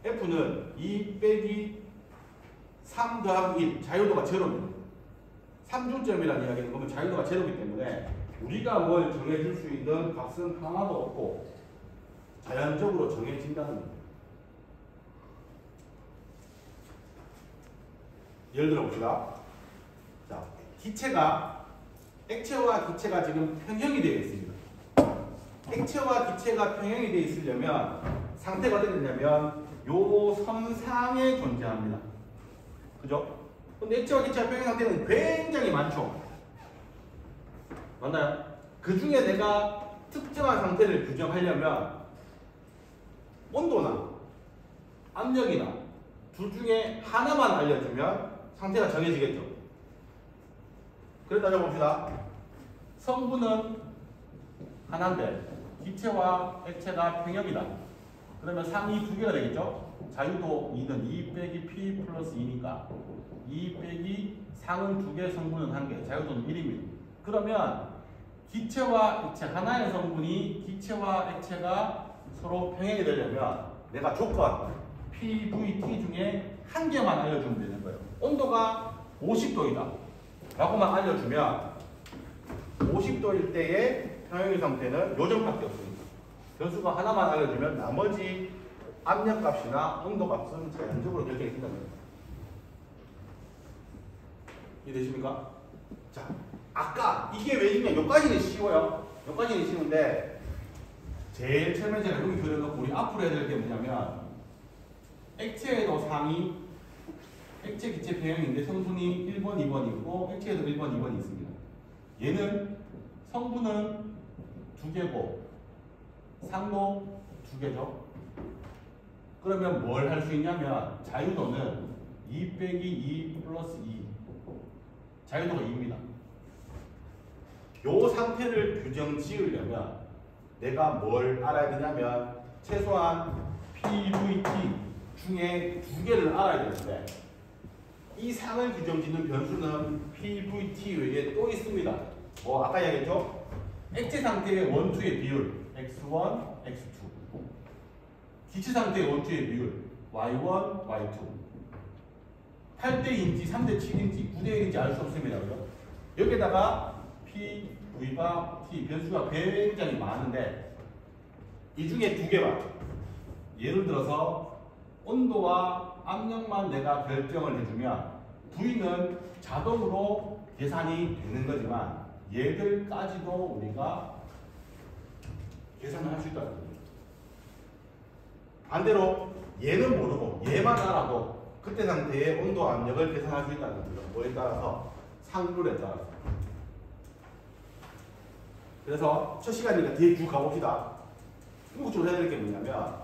F는 2 빼기 3 더하기 1, 자유도가 제로입니다. 삼중점이라는 이야기는 그러면 자유도가 제로이기 때문에 우리가 뭘 정해줄 수 있는 값은 하나도 없고 자연적으로 정해진다는 겁니다. 예를 들어 봅시다. 자, 액체와 기체가 지금 평형이 되어 있습니다. 액체와 기체가 평형이 되어 있으려면 상태가 어떻게 되냐면 요 선상에 존재합니다. 그죠? 근데 액체와 기체가 평형 상태는 굉장히 많죠. 맞나요? 그 중에 내가 특정한 상태를 규정하려면 온도나 압력이나 둘 중에 하나만 알려주면 상태가 정해지겠죠. 그래 따져봅시다. 성분은 하나인데 기체와 액체가 평형이다. 그러면 상이 두 개가 되겠죠. 자유도 2는 2 빼기 P 플러스 2니까 2 빼기 상은 두 개, 성분은 한 개, 자유도는 1입니다. 그러면 기체와 액체, 하나의 성분이 기체와 액체가 서로 평행이 되려면 내가 조건 PVT 중에 한 개만 알려주면 되는 거예요. 온도가 50도이다 라고만 알려주면 50도일 때의 평형의 상태는 요점밖에 없습니다. 변수가 하나만 알려주면 나머지 압력값이나 온도값은 자연적으로 결정이 된다는 겁니다. 이해되십니까? 자, 아까 이게 왜 있냐? 여기까지는 쉬워요. 여기까지는 쉬운데 제일 처음에 제가 여기 그려놓고 우리 앞으로 해야 될 게 뭐냐면 액체에도 상이 액체, 기체 평형인데 성분이 1번, 2번이 있고 액체에도 1번, 2번이 있습니다. 얘는 성분은 두 개고 상도 두 개죠. 그러면 뭘 할 수 있냐면 자유도는 2 빼기 2 플러스 2 자유도가 2입니다. 요 상태를 규정 지으려면 내가 뭘 알아야 되냐면 최소한 PVT 중에 두 개를 알아야 되는데 이 상을 규정 짓는 변수는 PVT 외에 또 있습니다. 뭐 아까 이야기했죠? 액체 상태의 원투의 비율 X1, X2 기체 상태의 원투의 비율 Y1, Y2 8대2인지 3대7인지 9대1인지 알 수 없습니다. 그죠? 여기다가 P, V가 T 변수가 굉장히 많은데 이 중에 두 개만 예를 들어서 온도와 압력만 내가 결정을 해주면 V는 자동으로 계산이 되는 거지만 얘들까지도 우리가 계산을 할 수 있다는 겁니다. 반대로 얘는 모르고 얘만 알아도 그때 상태의 온도 압력을 계산할 수 있다는 겁니다. 뭐에 따라서? 상률에 따라서. 그래서 첫 시간이니까 뒤에 쭉 가봅시다. 궁극적으로 해야 될 게 뭐냐면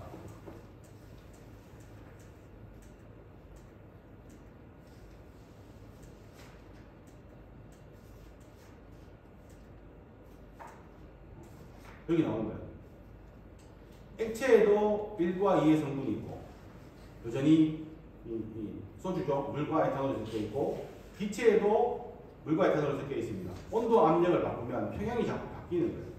여기 나오는 거예요. 액체에도 1과 2의 성분이 있고 여전히 이 소주죠. 물과 에탄올이 섞여 있고 기체에도 물과 에탄올이 섞여 있습니다. 온도 압력을 바꾸면 평형이 자꾸 바뀌는 거예요.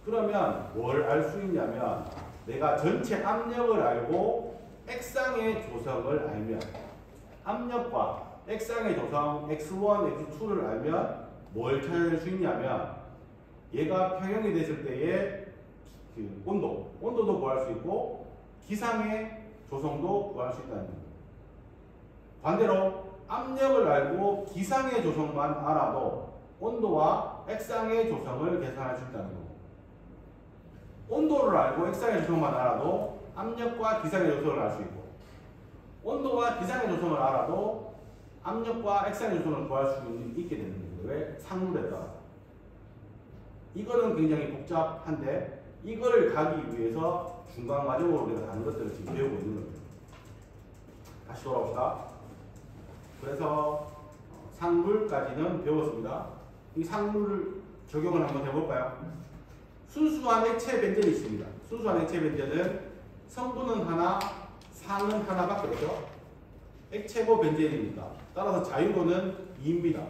그러면 뭘 알 수 있냐면 내가 전체 압력을 알고 액상의 조성을 알면 압력과 액상의 조성 X1, X2를 알면 뭘 찾을 수 있냐면 얘가 평형이 됐을 때의 그 온도도 구할 수 있고 기상의 조성도 구할 수 있다는 겁니다. 반대로 압력을 알고 기상의 조성만 알아도 온도와 액상의 조성을 계산할 수 있다는 거고 온도를 알고 액상의 조성만 알아도 압력과 기상의 조성을 알 수 있고 온도와 기상의 조성을 알아도 압력과 액상의 조성을 구할 수 있게 되는 거예요. 왜? 상물에 따라. 이거는 굉장히 복잡한데 이거를 가기 위해서 중간 과정으로 우리가 다른 것들을 지금 배우고 있는 겁니다. 다시 돌아옵시다. 그래서 상물까지는 배웠습니다. 이 상물을 적용을 한번 해볼까요? 순수한 액체 벤젠이 있습니다. 순수한 액체 벤젠은 성분은 하나, 상은 하나밖에 없죠. 액체고 벤젠이니까. 따라서 자유도는 2입니다.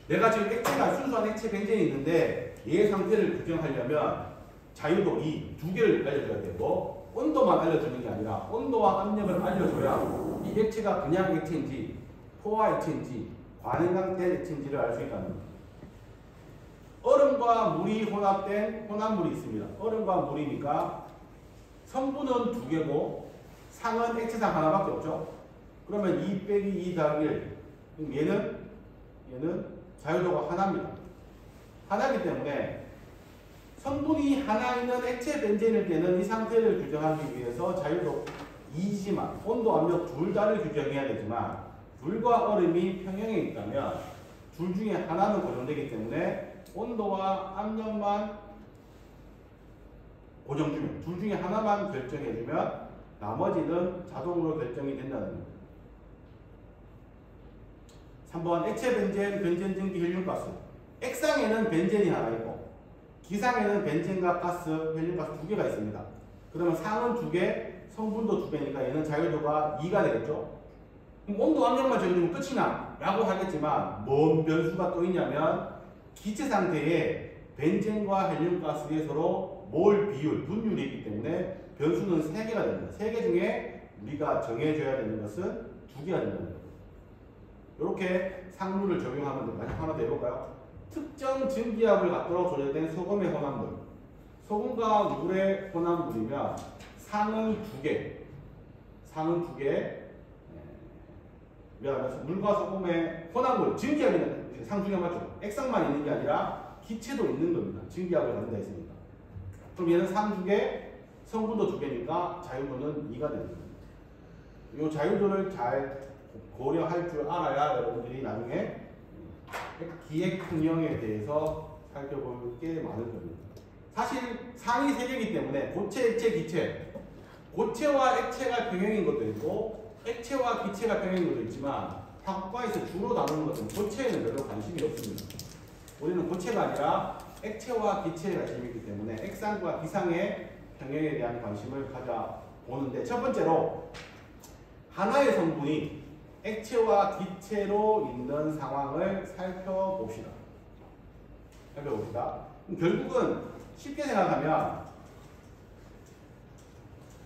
내가 지금 액체가 순수한 액체 벤젠이 있는데 얘 상태를 규정하려면 자유도 2, 두 개를 알려줘야 되고 온도만 알려주는 게 아니라 온도와 압력을 알려줘야 이 액체가 그냥 액체인지 포화 액체인지 과냉각된 액체인지를 알 수 있다는 겁니다. 얼음과 물이 혼합된 혼합물이 있습니다. 얼음과 물이니까 성분은 두 개고 상은 액체상 하나밖에 없죠. 그러면 2 빼기 2 더하기 1. 얘는 자유도가 하나입니다. 하나이기 때문에 성분이 하나 있는 액체 벤젠일 때는 이 상태를 규정하기 위해서 자유도 2지만 온도, 압력 둘 다를 규정해야 되지만 물과 얼음이 평형에 있다면 둘 중에 하나는 고정되기 때문에 온도와 압력만 고정주면 둘 중에 하나만 결정해주면 나머지는 자동으로 결정이 된다는 겁니다. 3번 액체 벤젠, 벤젠 증기 헬륨가스. 액상에는 벤젠이 하나 있고 기상에는 벤젠과 가스, 헬륨가스 두 개가 있습니다. 그러면 상은 두 개, 성분도 두 개니까 얘는 자유도가 2가 되겠죠. 그럼 온도, 압력만 정해주면 끝이나 라고 하겠지만 뭔 변수가 또 있냐면 기체 상태에 벤젠과 헬륨가스의 서로 몰 비율, 분율이 있기 때문에 변수는 3개가 됩니다. 3개 중에 우리가 정해줘야 되는 것은 2개가 된다는 겁니다. 이렇게 상물을 적용하면 됩니다. 하나 더 해볼까요? 특정 증기압을 갖도록 조절된 소금의 혼합물. 소금과 물의 혼합물이면 상은 2개. 상은 2개. 미안합니다. 물과 소금의 혼합물, 증기압이 상 중에 맞죠? 액상만 있는 게 아니라 기체도 있는 겁니다. 증기압을 가진 데 있으니까. 그럼 얘는 상 2개, 성분도 2개니까 자유도는 2가 되는 겁니다. 이 자유도를 잘 고려할 줄 알아야 여러분들이 나중에 기획 평형에 대해서 살펴볼 게 많을 겁니다. 사실 상이 3개이기 때문에 고체, 액체, 기체. 고체와 액체가 평형인 것도 있고 액체와 기체가 평형인 것도 있지만 학과에서 주로 다루는 것은 고체에는 별로 관심이 없습니다. 우리는 고체가 아니라 액체와 기체에 관심이 있기 때문에 액상과 기상의 평형에 대한 관심을 가져보는데 첫 번째로 하나의 성분이 액체와 기체로 있는 상황을 살펴봅시다. 결국은 쉽게 생각하면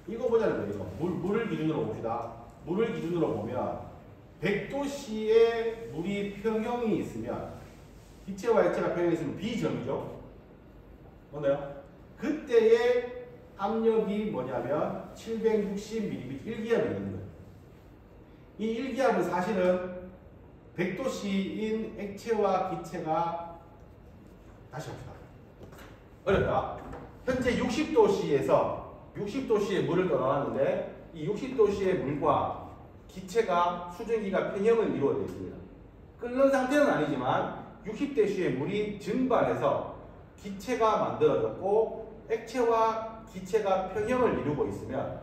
이거 보자는 거예요. 물을 기준으로 봅시다. 물을 기준으로 보면 100도씨의 물이 평형이 있으면 기체와 액체가 평형이 있으면 B점이죠. 뭐네요? 그때의 압력이 뭐냐면 760ml 1기압이 있는 거예요. 이 1기압은 사실은 100도씨인 액체와 기체가 다시 합시다. 어렵다. 현재 60도씨의 물을 떠나왔는데 이 60도씨의 물과 기체가 수증기가 평형을 이루어져 있습니다. 끓는 상태는 아니지만 60도씨의 물이 증발해서 기체가 만들어졌고 액체와 기체가 평형을 이루고 있으면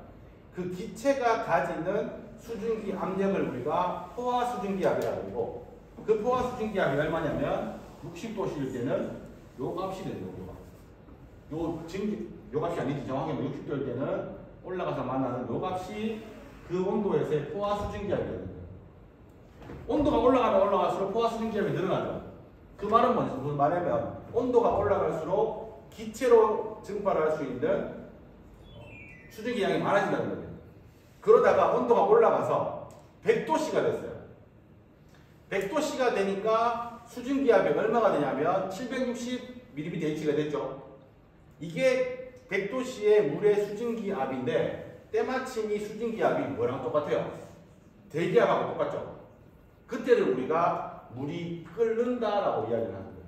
그 기체가 가지는 수증기 압력을 우리가 포화 수증기압이라고 하고 그 포화 수증기압이 얼마냐면 60도씨일 때는 요 값이 되는 거죠. 요 값이 아니지. 정확히 60도일 때는 올라가서 만나는 요 값이 그 온도에서의 포화 수증기압이 되는 거예요. 온도가 올라가면 올라갈수록 포화 수증기압이 늘어나죠. 그 말은 뭐죠? 무슨 말이냐면 온도가 올라갈수록 기체로 증발할 수 있는 수증기 양이 많아진다는 거예요. 그러다가 온도가 올라가서 100도씨가 됐어요. 100도씨가 되니까 수증기압이 얼마가 되냐면 760mH가 됐죠. 이게 100도씨의 물의 수증기압인데 때마침 이 수증기압이 뭐랑 똑같아요? 대기압하고 똑같죠. 그때를 우리가 물이 끓는다라고 이야기를 하는 거예요.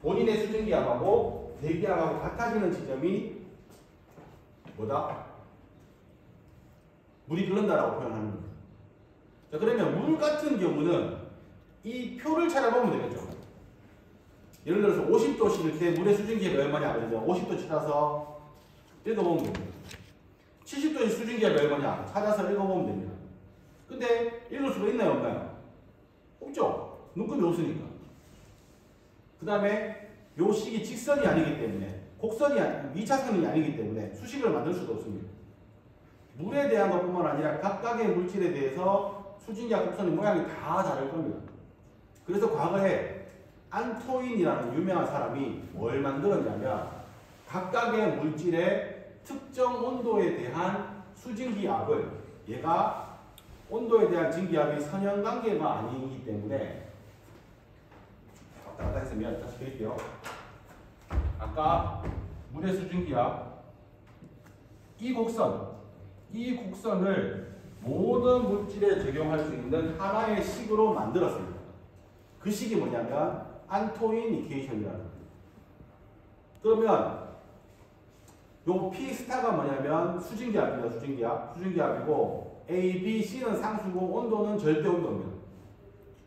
본인의 수증기압하고 대기압하고 같아지는 지점이 뭐다? 물이 끓는다라고 표현하는 겁니다. 자, 그러면 물 같은 경우는 이 표를 찾아보면 되겠죠. 예를 들어서 50도씨일 때 물의 수증기압이 얼마냐 그러면 50도 찾아서 읽어보면 됩니다. 70도의 수증기압이 얼마냐 찾아서 읽어보면 됩니다. 근데 읽을 수가 있나요 없나요? 없죠. 눈금이 없으니까. 그 다음에 요 식이 직선이 아니기 때문에 곡선이 2차선이 아니기 때문에 수식을 만들 수도 없습니다. 물에 대한 것뿐만 아니라 각각의 물질에 대해서 수증기와 곡선의 모양이 다 다를 겁니다. 그래서 과거에 안토인이라는 유명한 사람이 뭘 만들었냐면 각각의 물질의 특정 온도에 대한 수증기압을 얘가 온도에 대한 증기압이 선형관계가 아니기 때문에 왔다 갔다 했으면 다시 드릴게요. 아까 물의 수증기압 이 곡선을 모든 물질에 적용할 수 있는 하나의 식으로 만들었습니다. 그 식이 뭐냐면 안토인 이퀘이션이라는 거예요. 그러면 요 P 스타가 뭐냐면 수증기압입니다. 수증기압이고 A, B, C는 상수고 온도는 절대 온도입니다.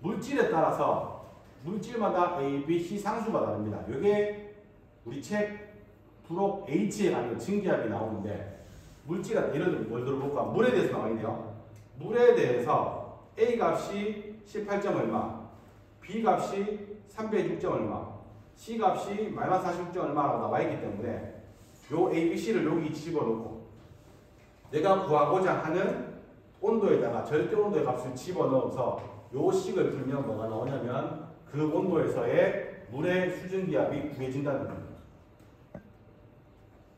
물질에 따라서 물질마다 A, B, C 상수가 다릅니다. 이게 우리 책 부록 H에 가면 증기압이 나오는데 물질에 예를 들어 뭘 들어볼까? 물에 대해서 나와 있네요. 물에 대해서 A 값이 18점 얼마, B 값이 306점 얼마, C 값이 마이너스 46점 얼마라고 나와 있기 때문에 요 A, B, C를 여기 집어넣고 내가 구하고자 하는 온도에다가 절대 온도의 값을 집어넣어서 요 식을 풀면 뭐가 나오냐면 그 온도에서의 물의 수증기압이 구해진다는 겁니다.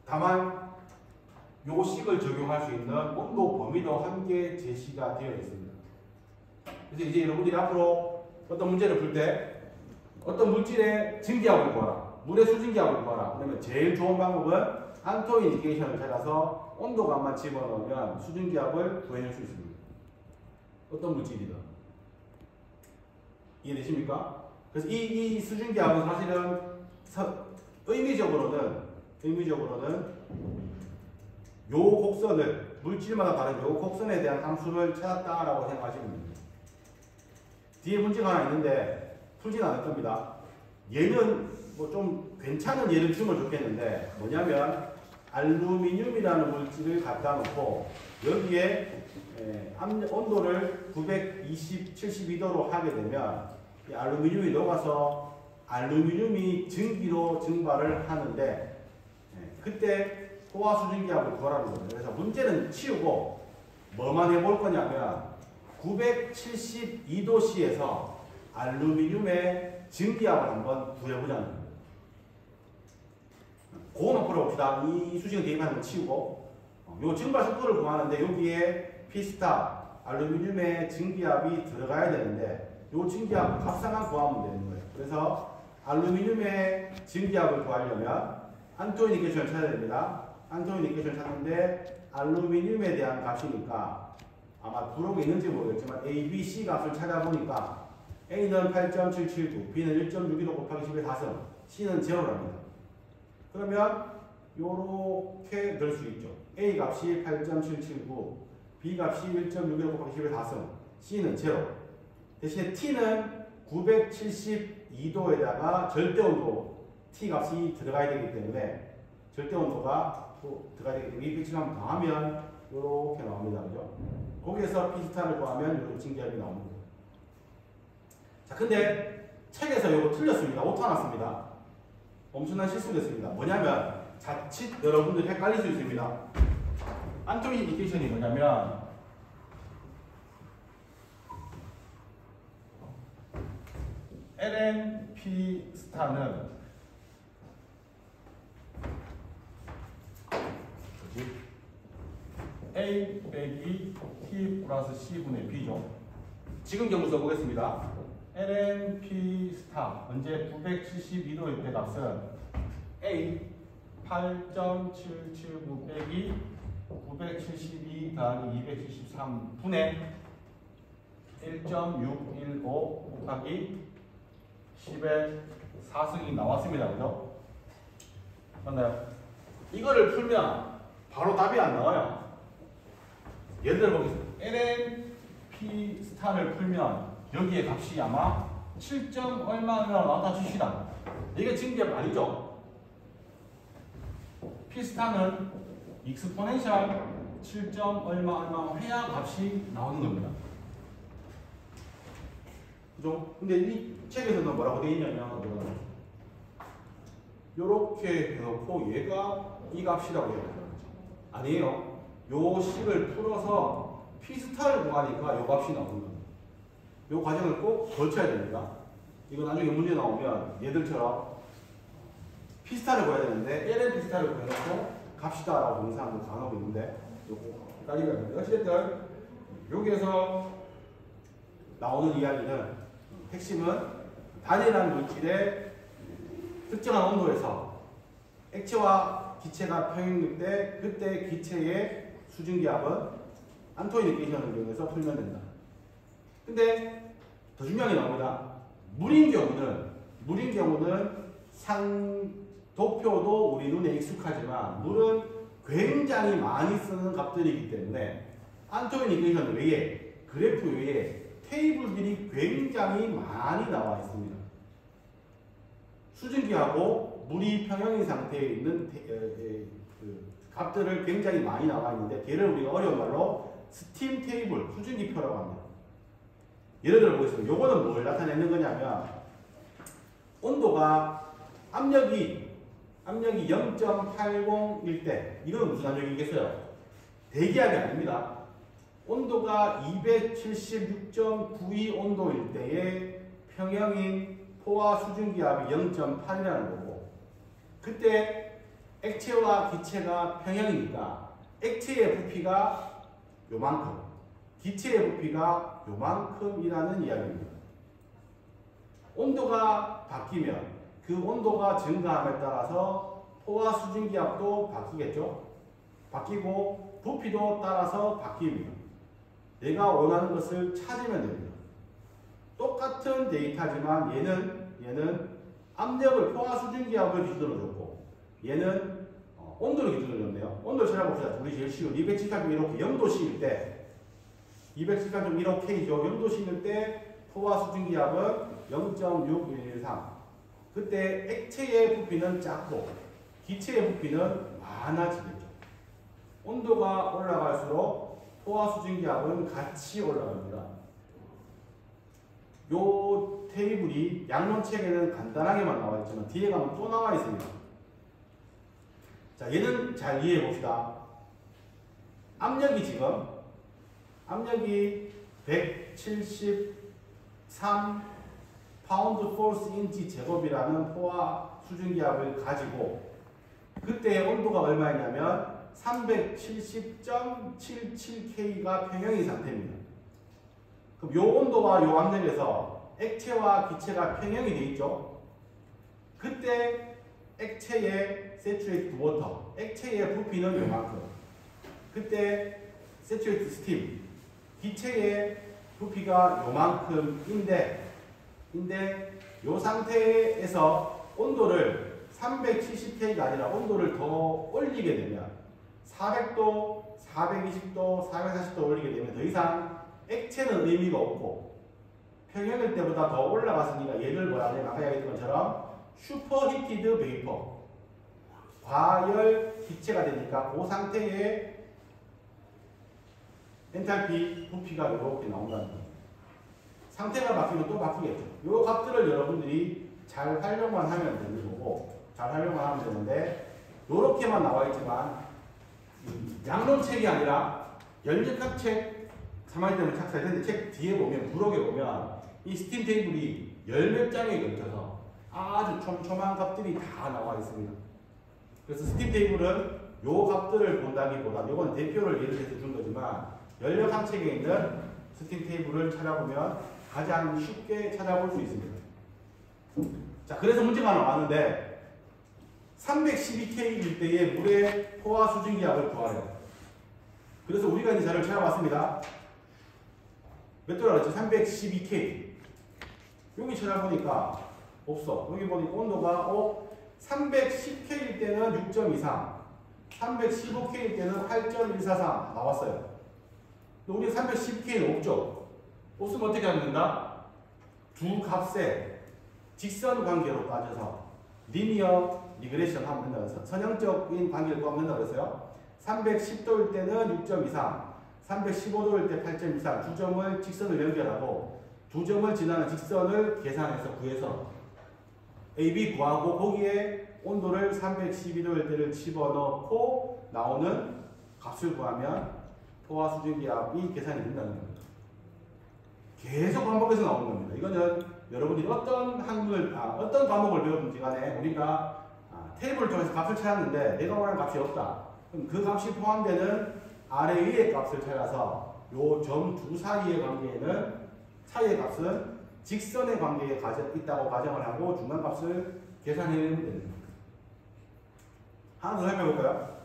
다만 요 식을 적용할 수 있는 온도 범위도 함께 제시가 되어 있습니다. 그래서 이제 여러분들이 앞으로 어떤 문제를 풀 때 어떤 물질의 증기압을 구하라, 물의 수증기압을 구하라. 그러면 제일 좋은 방법은 안토인 이퀘이션을 찾아서 온도값만 집어넣으면 수증기압을 구해낼 수 있습니다. 어떤 물질이든. 이해되십니까? 그래서 이 수증기압은 사실은 의미적으로는 요 곡선을 물질마다 다른 요 곡선에 대한 함수를 찾았다라고 생각하시면 됩니다. 뒤에 문제가 하나 있는데 풀진 않을 겁니다. 얘는 뭐 좀 괜찮은 예를 주면 좋겠는데 뭐냐면 알루미늄이라는 물질을 갖다 놓고 여기에 온도를 920, 72도로 하게 되면 이 알루미늄이 녹아서 알루미늄이 증기로 증발을 하는데 그때 포화 수증기압을 구하라는 거예요. 그래서 문제는 치우고 뭐만 해볼 거냐면 972도씨에서 알루미늄의 증기압을 한번 구해보자는 거예요. 그거만 풀어봅시다. 이 수식을 대입하는 거 치우고 요 증발 속도를 구하는데 여기에 P스타 알루미늄의 증기압이 들어가야 되는데 요 증기압 값상만 구하면 되는 거예요. 그래서 알루미늄의 증기압을 구하려면 안토인 이퀘이션을 찾아야 됩니다. 안토인 이퀘이션을 찾는데 알루미늄에 대한 값이니까 아마 부록에 있는지 모르겠지만 A, B, C 값을 찾아보니까 A는 8.779, B는 1.615 곱하기 10의 4승, C는 제로랍니다. 그러면 요렇게 넣을 수 있죠. A 값이 8.779, B 값이 1.615 곱하기 10의 4승, C는 제로. 대신에 T는 972도에다가 절대온도 T 값이 들어가야 되기 때문에 절대온도가 또 들어가야 되기 때문에 이 배치만 더하면 요렇게 나옵니다. 그죠? 거기에서 P스타를 구하면 요런 증기압이 나옵니다. 자, 근데 책에서 요거 틀렸습니다. 오타 났습니다. 엄청난 실수를 했습니다. 뭐냐면 자칫 여러분들 헷갈릴 수 있습니다. 안토인 이퀘이션이 뭐냐면 ln P 스타는 A 빼기 T 플러스 C분의 B죠. 지금 경우 써보겠습니다. ln P 스타 언제 972도일 때 값은 A 8.779 빼기 972 더하기 273분의 1.615 곱하기 10의 4승이 나왔습니다. 그죠? 맞나요? 이거를 풀면 바로 답이 안 나와요. 예를 들어 보겠습니다. ln p 스타를 풀면 여기에 값이 아마 7점 얼마나 나왔다 칩시다. 이게 증기압 아니죠? p 스타는 익스포넨셜 7점 얼마 해야 값이 나오는 겁니다. 그죠? 근데 이 책에서는 뭐라고 되어 있냐면 요렇게 해놓고 얘가 이 값이라고 해요. 아니에요. 요 식을 풀어서 P스타를 구하니까 요 값이 나오는 겁니다. 요 과정을 꼭 거쳐야 됩니다. 이거 나중에 문제 나오면 얘들처럼 P스타를 구해야 되는데 LN P스타를 구해놓고 값이다라고 동사하는 단어가 있는데 요거 헷갈리면 안 됩니다. 어쨌든 여기에서 나오는 이야기는 핵심은 단일한 물질의 특정한 온도에서 액체와 기체가 평행될 때 그때 기체의 수증기압은 안토인 이퀘이션을 이용해서 풀면 된다. 근데 더 중요한 게 나옵니다. 물인 경우는 도표도 우리 눈에 익숙하지만 물은 굉장히 많이 쓰는 값들이기 때문에 안토인 이퀘이션 외에 그래프 외에 테이블들이 굉장히 많이 나와 있습니다. 수증기하고 물이 평형인 상태에 있는 값들을 굉장히 많이 나와 있는데 걔를 우리가 어려운 말로 스팀 테이블, 수증기표라고 합니다. 예를 들어 보겠습니다. 요거는 뭘 나타내는 거냐면 온도가 압력이 0.80일 때 이건 무슨 압력이겠어요? 대기압이 아닙니다. 온도가 276.92 온도일 때의 평형인 포화 수증기압이 0.8이라는 거고 그때 액체와 기체가 평형이니까 액체의 부피가 요만큼 기체의 부피가 요만큼이라는 이야기입니다. 온도가 바뀌면 그 온도가 증가함에 따라서 포화 수증기압도 바뀌겠죠. 바뀌고 부피도 따라서 바뀝니다. 내가 원하는 것을 찾으면 됩니다. 똑같은 데이터지만 얘는 압력을 포화 수증기압을 기준으로 줬고 얘는 온도를 기준으로 줬네요. 온도를 찾아봅시다. 둘이 제일 쉬운 273.15K 0도씨일 때 273.15K죠. 0도씨일 때 포화 수증기압은 0.6113 그때 액체의 부피는 작고 기체의 부피는 많아지겠죠. 온도가 올라갈수록 포화 수증기압은 같이 올라갑니다. 요 테이블이 양론책에는 간단하게만 나와 있지만 뒤에 가면 또 나와 있습니다. 자, 얘는 잘 이해해 봅시다. 압력이 173 파운드 포스 인치 제곱이라는 포화 수증기압을 가지고 그때의 온도가 얼마였냐면 370.77K가 평형인 상태입니다. 그럼 요 온도와 요 압력에서 액체와 기체가 평형이 되어 있죠. 그때 액체의 saturated water, 액체의 부피는 요만큼. 그때 saturated steam, 기체의 부피가 요만큼인데 요 상태에서 온도를 370K가 아니라 온도를 더 올리게 되면 400도, 420도, 440도 올리게 되면 더 이상 액체는 의미가 없고 평형일 때보다 더 올라갔으니까 얘를 뭐라 하냐면 아까 얘기했던 것처럼 슈퍼히티드 베이퍼 과열 기체가 되니까 그 상태의 엔탈피 부피가 이렇게 나온다는 거예요. 상태가 바뀌면 또 바뀌겠죠. 이 값들을 여러분들이 잘 활용만 하면 되는 거고 잘 활용만 하면 되는데 이렇게만 나와 있지만 양론책이 아니라 연립학 책 3학 때문에 착사했는데 책 뒤에 보면 부록에 보면 이 스팀 테이블이 열몇 장에 걸쳐서 아주 촘촘한 값들이 다 나와 있습니다. 그래서 스팀 테이블은 요 값들을 본다기보다 이건 대표를 예를 들어서 준 거지만 연력학 책에 있는 스팀 테이블을 찾아보면 가장 쉽게 찾아볼 수 있습니다. 자, 그래서 문제가 나왔는데 312K일 때의 물의 포화 수증기압을 구하래요. 그래서 우리가 이 자료를 찾아봤습니다. 몇 도라 그랬지? 312K. 여기 찾아보니까 없어. 여기 보니까 온도가 310K일 때는 6.23, 315K일 때는 8.143 나왔어요. 우리 310K는 없죠. 없으면 어떻게 하면 된다? 두 값의 직선 관계로 따져서 리니어 리그레션 하면 된다고 해서 선형적인 관계를 구하면 된다고 했어요. 310도일 때는 6.23, 315도일 때 8.24, 두 점을 직선을 연결하고 두 점을 지나는 직선을 계산해서 구해서 AB 구하고 거기에 온도를 312도일 때를 집어넣고 나오는 값을 구하면 포화 수증기압이 계산이 된다는 겁니다. 계속 반복해서 나오는 겁니다. 이거는 여러분들이 어떤 어떤 과목을 배우든지 간에 우리가 테이블을 통해서 값을 찾았는데 내가 원하는 값이 없다. 그럼 그 값이 포함되는 아래 위의 값을 찾아서 요 점 두 사이의 관계에는 사이의 값은 직선의 관계에 있다고 가정을 하고 중간 값을 계산해내면 됩니다. 하나 더 살펴볼까요?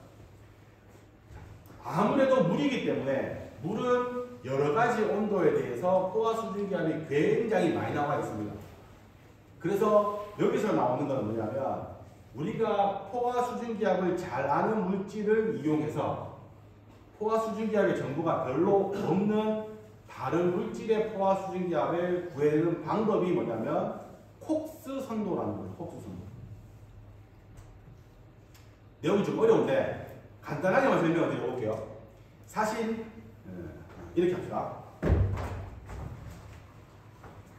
아무래도 물이기 때문에 물은 여러 가지 온도에 대해서 포화 수증기압이 굉장히 많이 나와 있습니다. 그래서 여기서 나오는 건 뭐냐면 우리가 포화 수증기압을 잘 아는 물질을 이용해서 포화 수증기압의 정보가 별로 없는 다른 물질의 포화 수증기압을 구해내는 방법이 뭐냐면 콕스 선도라는 거예요. 콕스 선도. 내용이 좀 어려운데 간단하게만 설명을 드려볼게요. 사실 이렇게 합시다.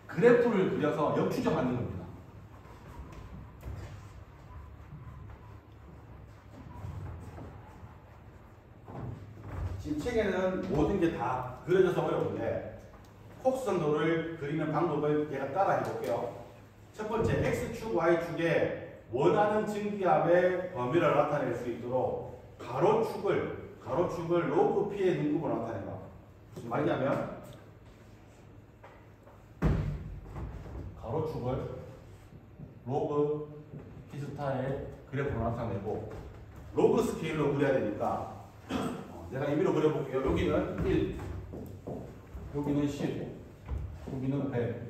그래프를 그려서 역추적 만드는 겁니다. 지금 책에는 모든 게 다 그려져서 어려운데 콕스 선도를 그리는 방법을 제가 따라 해볼게요. 첫 번째 X축, Y축에 원하는 증기압의 범위를 나타낼 수 있도록 가로축을 로그 P의 등급으로 나타낸다. 무슨 말이냐면 가로축을 로그 P스타의 그래프로 나타내고 로그 스케일로 그려야 되니까 내가 임의로 그려볼게요. 여기는 1, 여기는 10, 여기는 100,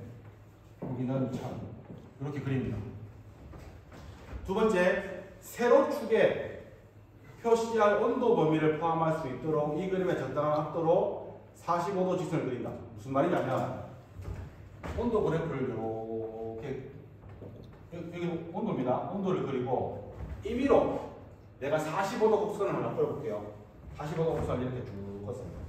여기는 1000 이렇게 그립니다. 두 번째, 세로축에 표시할 온도 범위를 포함할 수 있도록 이 그림의 적당한 각도로 45도 직선을 그린다. 무슨 말이냐면 온도 그래프를 이렇게 여기 온도입니다. 온도를 그리고 임의로 내가 45도 곡선을 하나 그려볼게요. 45도 곡선을 이렇게 쭉 껐습니다.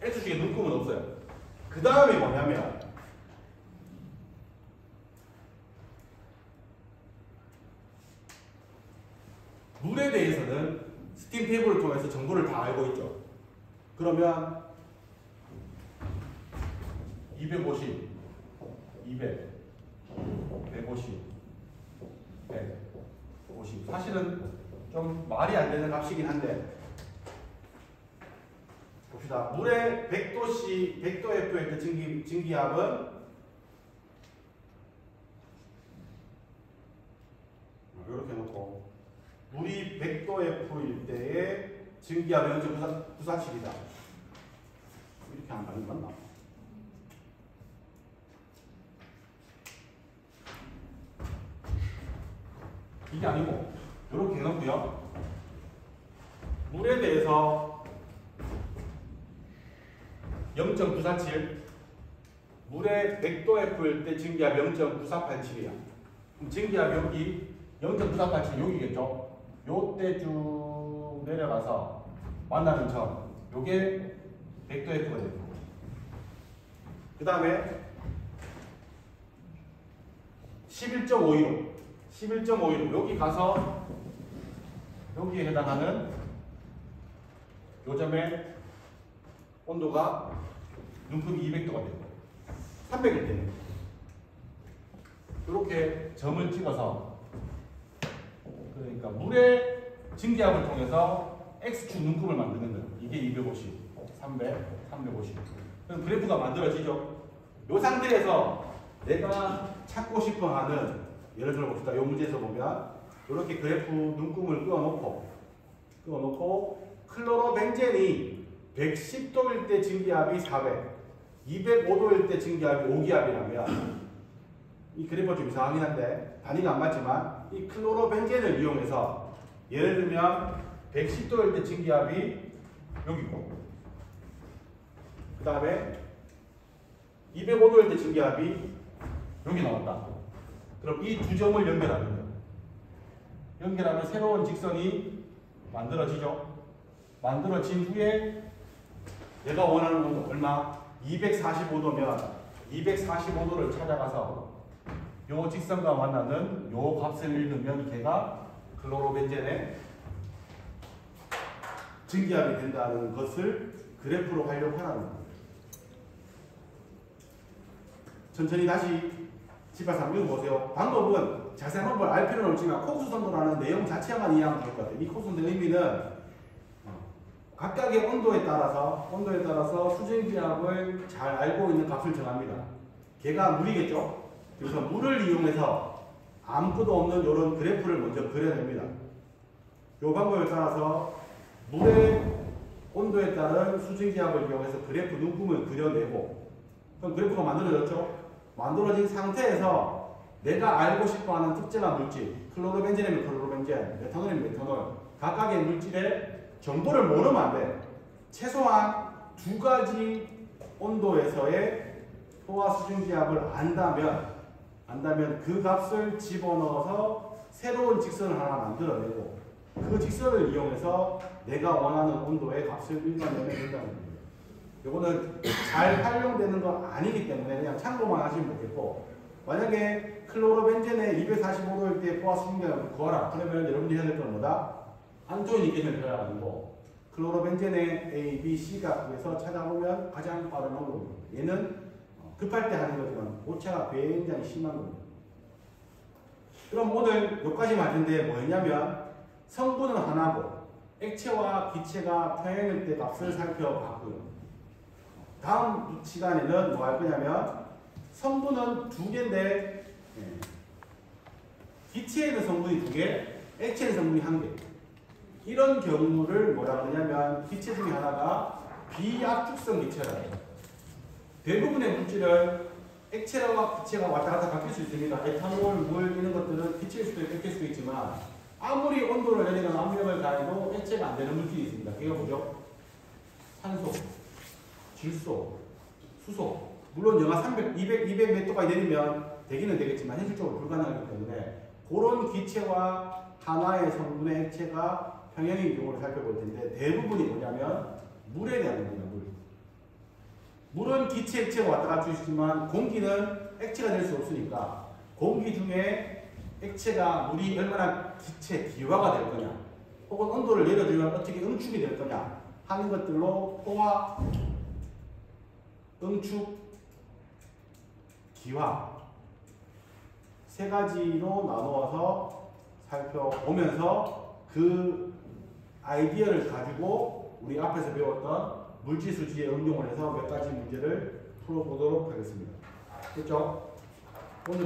X축에 눈금은 없어요. 그 다음에 뭐냐면 물에 대해서는 스팀 테이블을 통해서 정보를 다 알고 있죠. 그러면 250, 200, 150, 150 사실은 좀 말이 안 되는 값이긴 한데 봅시다. 물의 100도 F의 그 증기압은 이렇게 놓고 물이 100도 F일 때의 증기압 0.947이다. 이렇게 하면 많이 맞나? 이게 아니고 이렇게 해놓고요. 물에 대해서 0.947 물의 100도 F일 때 증기압 0.9487이야. 그럼 증기압 여기 0.9487 여기겠죠? 요때 쭉 내려가서 만나는 점 요게 100도 F가 됩니다. 그 다음에 11.515 여기 가서 여기에 해당하는 요점의 온도가 눈금이 200도가 되고 300일 때는 이렇게 점을 찍어서 그러니까 물의 증기압을 통해서 X축 눈금을 만드는 거예요. 이게 250, 300, 350. 그럼 그래프가 만들어지죠. 이 상태에서 내가 찾고 싶어 하는 예를 들어 봅시다. 이 문제에서 보면 이렇게 그래프 눈금을 끄어놓고 클로로벤젠이 110도일 때 증기압이 400, 205도일 때 증기압이 5기압이라면 이 그래프가 좀 이상하긴 한데 단위가 안 맞지만 이 클로로벤젠을 이용해서 예를 들면 110도일 때 증기압이 여기고, 그 다음에 205도일 때 증기압이 여기 나온다. 그럼 이 두 점을 연결하면 새로운 직선이 만들어지죠. 만들어진 후에 내가 원하는 온도 얼마? 245도면 245도를 찾아가서 요 직선과 만나는 요 값을 읽으면 걔가 클로로벤젠의 증기압이 된다는 것을 그래프로 활용하라는 거예요. 천천히 다시 집에서 한번 읽어보세요. 방법은 자세한 방법을 알 필요는 없지만 코수선도라는 내용 자체만 이해하면 좋을 것 같아요. 이 코수선도의 의미는 각각의 온도에 따라서 수증기압을 잘 알고 있는 값을 정합니다. 걔가 물이겠죠? 그래서 물을 이용해서 아무것도 없는 이런 그래프를 먼저 그려냅니다. 이 방법에 따라서 물의 온도에 따른 수증기압을 이용해서 그래프 눈금을 그려내고, 그럼 그래프가 만들어졌죠? 만들어진 상태에서 내가 알고 싶어하는 특정한 물질, 클로로벤젠이면 클로로벤젠, 메탄올이면 메탄올, 각각의 물질의 정보를 모르면 안 돼. 최소한 두 가지 온도에서의 포화 수증기압을 안다면 그 값을 집어넣어서 새로운 직선을 하나 만들어내고, 그 직선을 이용해서 내가 원하는 온도의 값을 읽어내면 된다는 거예요. 이거는 잘 활용되는 건 아니기 때문에 그냥 참고만 하시면 되겠고, 만약에 클로로벤젠의 245도일 때 포화 수증기압을 구하라. 그러면 여러분들이 해야 될 건 뭐다? 안토인 이케이션을 표현해가지고 클로로벤젠의 A, B, C가 구해서 찾아보면 가장 빠른 방법입니다. 얘는 급할 때 하는 거지만 오차가 굉장히 심한 겁니다. 그럼 오늘 여기까지만 할 텐데 뭐였냐면 성분은 하나고 액체와 기체가 평행일 때 값을 살펴봤고요. 다음 시간에는 뭐 할 거냐면 성분은 두 개인데 기체에는 성분이 두 개, 액체에는 성분이 한 개. 이런 경우를 뭐라 그러냐면 기체 중에 하나가 비압축성 기체라 해요. 대부분의 물질은 액체와 기체가 왔다 갔다 바뀔 수 있습니다. 에탄올, 물 이런 것들은 기체일 수도 있고 액체일 수도 있지만 아무리 온도를 내리거나 압력을 가해도 액체가 안 되는 물질이 있습니다. 그게 뭐죠? 산소, 질소, 수소. 물론 영하 300, 200m까지 내리면 되기는 되겠지만 현실적으로 불가능하기 때문에 그런 기체와 하나의 성분의 액체가 평형인 경우를 살펴볼 텐데 대부분이 뭐냐면 물에 대한 겁니다. 물은 기체, 액체가 왔다 갔다 있지만 공기는 액체가 될 수 없으니까 공기 중에 액체가 물이 얼마나 기체, 기화가 될 거냐 혹은 온도를 내려주면 어떻게 응축이 될 거냐 하는 것들로 포화, 응축, 기화 세 가지로 나누어서 살펴보면서 그 아이디어를 가지고 우리 앞에서 배웠던 물질수지에 응용을 해서 몇 가지 문제를 풀어보도록 하겠습니다. 됐죠? 오늘